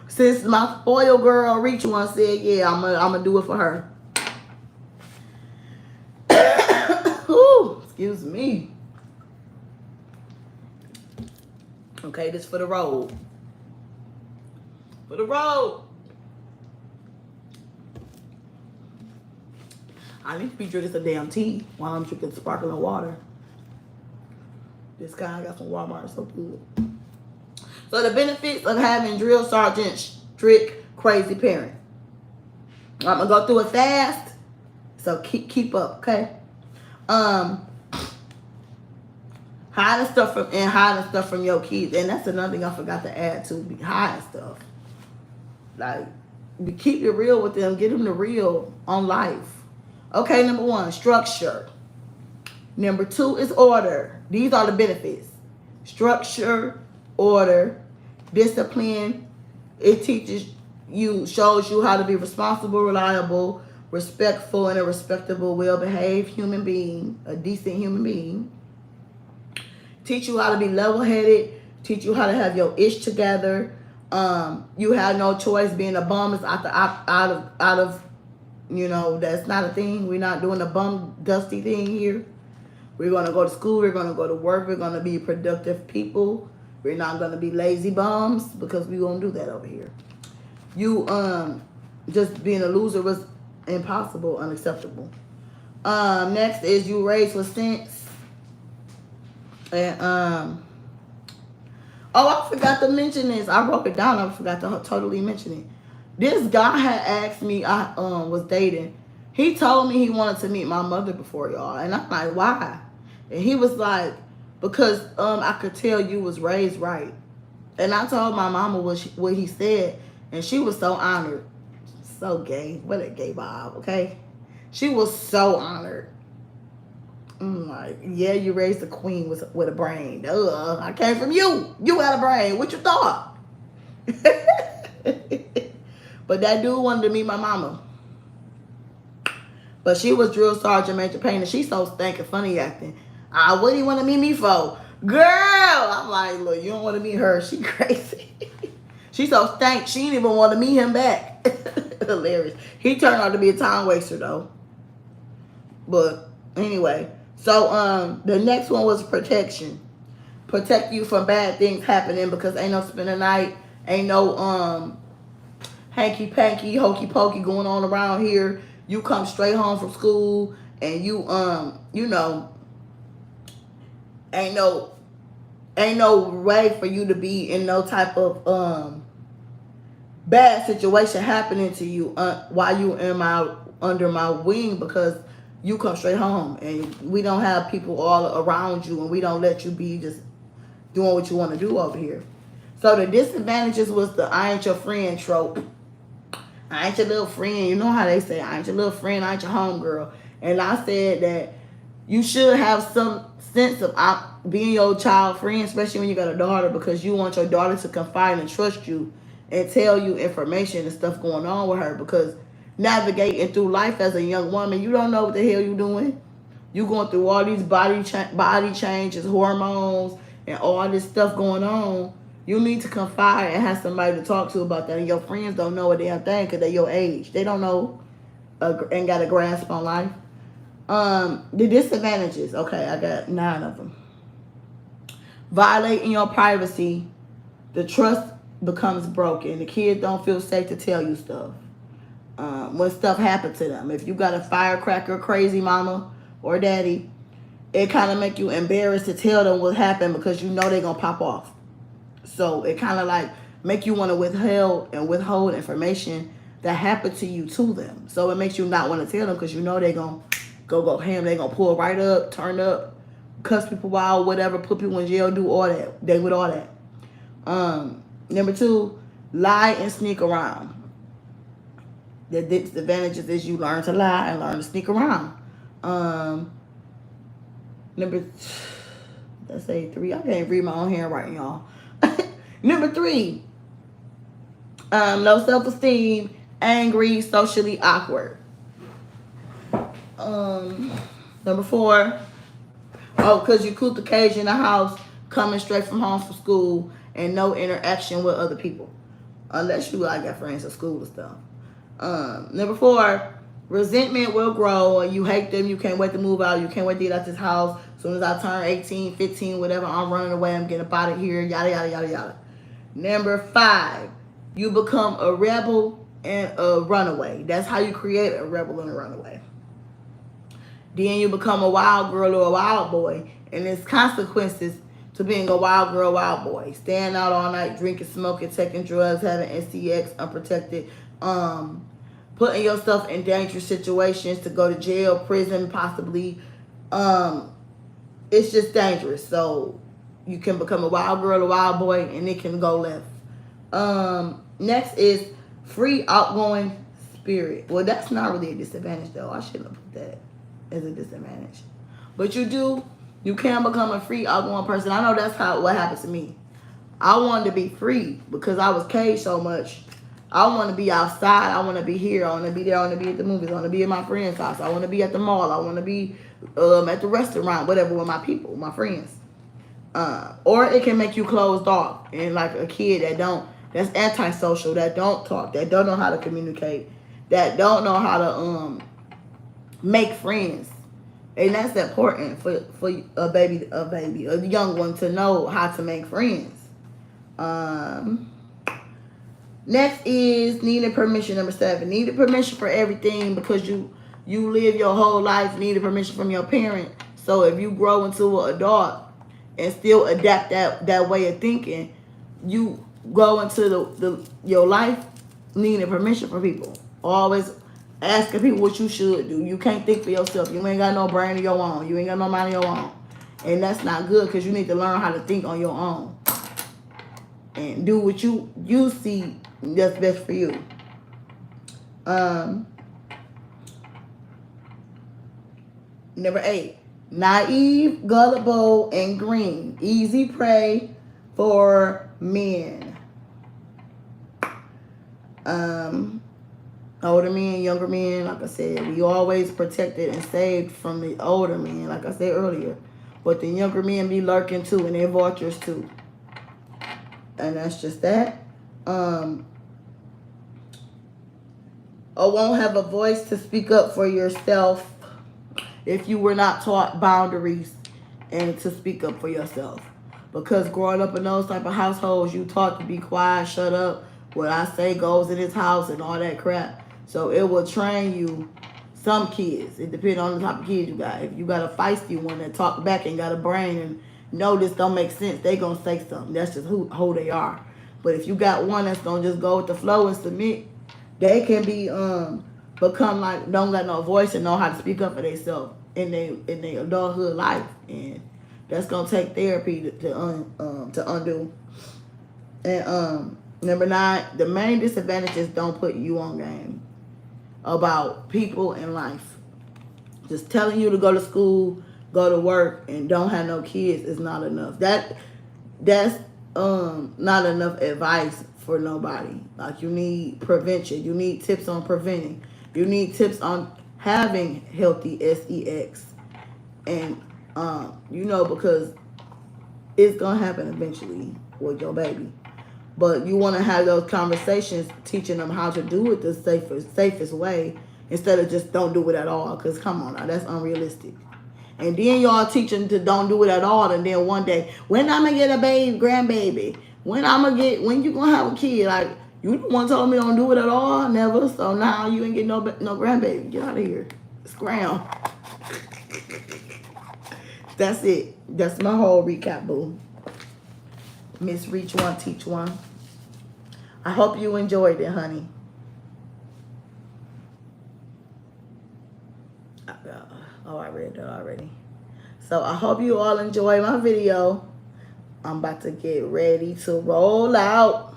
Since my spoil girl Reach One said yeah, I'm gonna do it for her. Ooh, excuse me. Okay, this for the road. For the road. I need to be drinking some damn tea while I'm drinking sparkling water. This guy got some Walmart, so good. So the benefits of having drill sergeant strict crazy parents. I'm gonna go through it fast, so keep up, okay? Hiding stuff from your kids, and that's another thing I forgot to add to. Be hiding stuff. Like, keep it real with them. Get them the real on life. Okay, number 1, structure. Number 2 is order. These are the benefits. Structure, order, discipline. It teaches you, shows you how to be responsible, reliable, respectful, and a respectable, well-behaved human being, a decent human being. teach you how to be level-headed, teach you how to have your ish together. You have no choice. Being a bum is out of that's not a thing. We're not doing a bum dusty thing here. We're gonna go to school. We're gonna go to work. We're gonna be productive people. We're not gonna be lazy bums because we gonna do that over here. You just being a loser was impossible, unacceptable. Next is you raised with sense. And I forgot to mention this. I wrote it down. I forgot to totally mention it. This guy had asked me. I was dating. He told me he wanted to meet my mother before y'all, and I'm like, why? And he was like, because I could tell you was raised right. And I told my mama what he said, and she was so honored. So gay. What a gay vibe, okay? She was so honored. I'm like, yeah, you raised a queen with a brain. I came from you. You had a brain. What you thought? But that dude wanted to meet my mama. But she was drill sergeant Major Payne, and she's so stinking funny acting. What do you want to meet me for? Girl! I'm like, look, you don't want to meet her. She crazy. She so stank, she didn't even want to meet him back. Hilarious. He turned out to be a time waster, though. But anyway, so the next one was protection. Protect you from bad things happening, because ain't no spend the night, ain't no hanky panky, hokey pokey going on around here. You come straight home from school, and you ain't no way for you to be in no type of bad situation happening to you while you under my wing, because you come straight home, and we don't have people all around you, and we don't let you be just doing what you want to do over here. So the disadvantages was the I ain't your friend trope. I ain't your little friend. You know how they say, I ain't your little friend, I ain't your homegirl. And I said that you should have some sense of being your child friend, especially when you got a daughter, because you want your daughter to confide and trust you and tell you information and stuff going on with her. Because navigating through life as a young woman, you don't know what the hell you're doing. You going through all these body changes, hormones, and all this stuff going on. You need to confide and have somebody to talk to about that. And your friends don't know a damn thing because they're your age. They don't know and got a grasp on life. The disadvantages. Okay, I got 9 of them. Violating your privacy. The trust becomes broken. The kids don't feel safe to tell you stuff. When stuff happens to them. If you got a firecracker, crazy mama or daddy, it kind of make you embarrassed to tell them what happened, because you know they're going to pop off. So it kind of like make you want to withhold information that happened to you to them. So it makes you not want to tell them, because you know they're going to go ham. They're going to pull right up, turn up, cuss people out, whatever, put people in jail, do all that. They with all that. Number 2, lie and sneak around. The disadvantages is you learn to lie and learn to sneak around. Let's say 3. I can't read my own handwriting, y'all. Number 3, low self-esteem, angry, socially awkward. Number 4, because you cook the cage in the house, coming straight from home from school, and no interaction with other people, unless you got friends at school and stuff. Number 4, resentment will grow. You hate them. You can't wait to move out. You can't wait to get out this house. As soon as I turn 18, 15, whatever, I'm running away. I'm getting up out of here. Yada, yada, yada, yada. Number 5, you become a rebel and a runaway. That's how you create a rebel and a runaway. Then you become a wild girl or a wild boy. And there's consequences to being a wild girl, wild boy. Staying out all night, drinking, smoking, taking drugs, having STX, unprotected, putting yourself in dangerous situations, to go to jail, prison, possibly. It's just dangerous. So you can become a wild girl, a wild boy, and it can go left. Next is free, outgoing spirit. Well, that's not really a disadvantage, though. I shouldn't have put that as a disadvantage. But you can become a free, outgoing person. I know that's what happened to me. I wanted to be free because I was caged so much. I want to be outside. I want to be here. I want to be there. I want to be at the movies. I want to be at my friend's house. I want to be at the mall. I want to be at the restaurant, whatever, with my people, my friends. Or it can make you closed off and like a kid that's antisocial, that don't talk, that don't know how to communicate, that don't know how to make friends. And that's important for a young one to know how to make friends. Next is needing permission. Number 7, needing permission for everything, because you live your whole life needing permission from your parent. So if you grow into an adult and still adapt that way of thinking, you go into your life needing permission from people. Always asking people what you should do. You can't think for yourself. You ain't got no brain of your own. You ain't got no mind of your own. And that's not good, because you need to learn how to think on your own. And do what you see that's best for you. Number 8. Naive, gullible, and green. Easy prey for men. Older men, younger men, like I said, we always protected and saved from the older men, like I said earlier. But the younger men be lurking too, and they're vultures too. And that's just that. Or won't have a voice to speak up for yourself if you were not taught boundaries and to speak up for yourself. Because growing up in those type of households, you taught to be quiet, shut up, what I say goes in this house and all that crap. So it will train you. Some kids, it depends on the type of kids you got. If you got a feisty one that talk back and got a brain and know this don't make sense, they gonna say something. That's just who they are. But if you got one that's gonna just go with the flow and submit, they can be become like don't got no voice and know how to speak up for themselves in their adulthood life, and that's gonna take therapy to undo. And number 9, the main disadvantages don't put you on game about people in life. Just telling you to go to school, go to work, and don't have no kids is not enough. That's not enough advice for nobody. Like, you need prevention. You need tips on preventing. You need tips on having healthy sex. And because it's gonna happen eventually with your baby. But you want to have those conversations, teaching them how to do it the safest way, instead of just don't do it at all. Because come on now, that's unrealistic. And then y'all teaching to don't do it at all, and then one day, when I'm gonna get a grandbaby, when you gonna have a kid? Like, you the one told me don't do it at all, never. So now you ain't getting no grandbaby. Get out of here, scram. That's it. That's my whole recap, boo. Miss Reach One, Teach One. I hope you enjoyed it, honey. I read that already. So I hope you all enjoy my video. I'm about to get ready to roll out.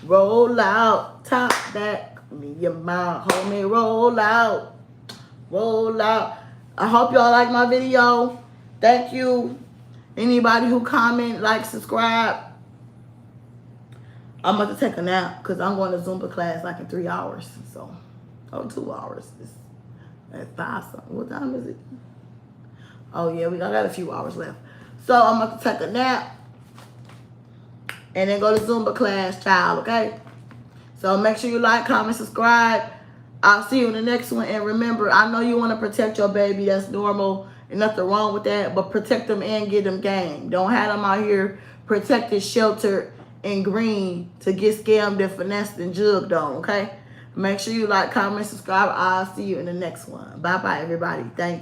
Roll out. Top back. Your mouth, homie. Roll out. Roll out. I hope y'all like my video. Thank you. Anybody who comment, like, subscribe. I'm about to take a nap because I'm going to Zumba class like in 3 hours. So, 2 hours. It's at 5 something. What time is it? Oh, yeah, I got a few hours left. So, I'm about to take a nap and then go to Zumba class, child, okay? So, make sure you like, comment, subscribe. I'll see you in the next one. And remember, I know you want to protect your baby. That's normal. And nothing wrong with that. But protect them and get them game. Don't have them out here protected, sheltered, and green to get scammed and finessed and jugged on, okay? Make sure you like, comment, subscribe. I'll see you in the next one. Bye-bye, everybody. Thank you.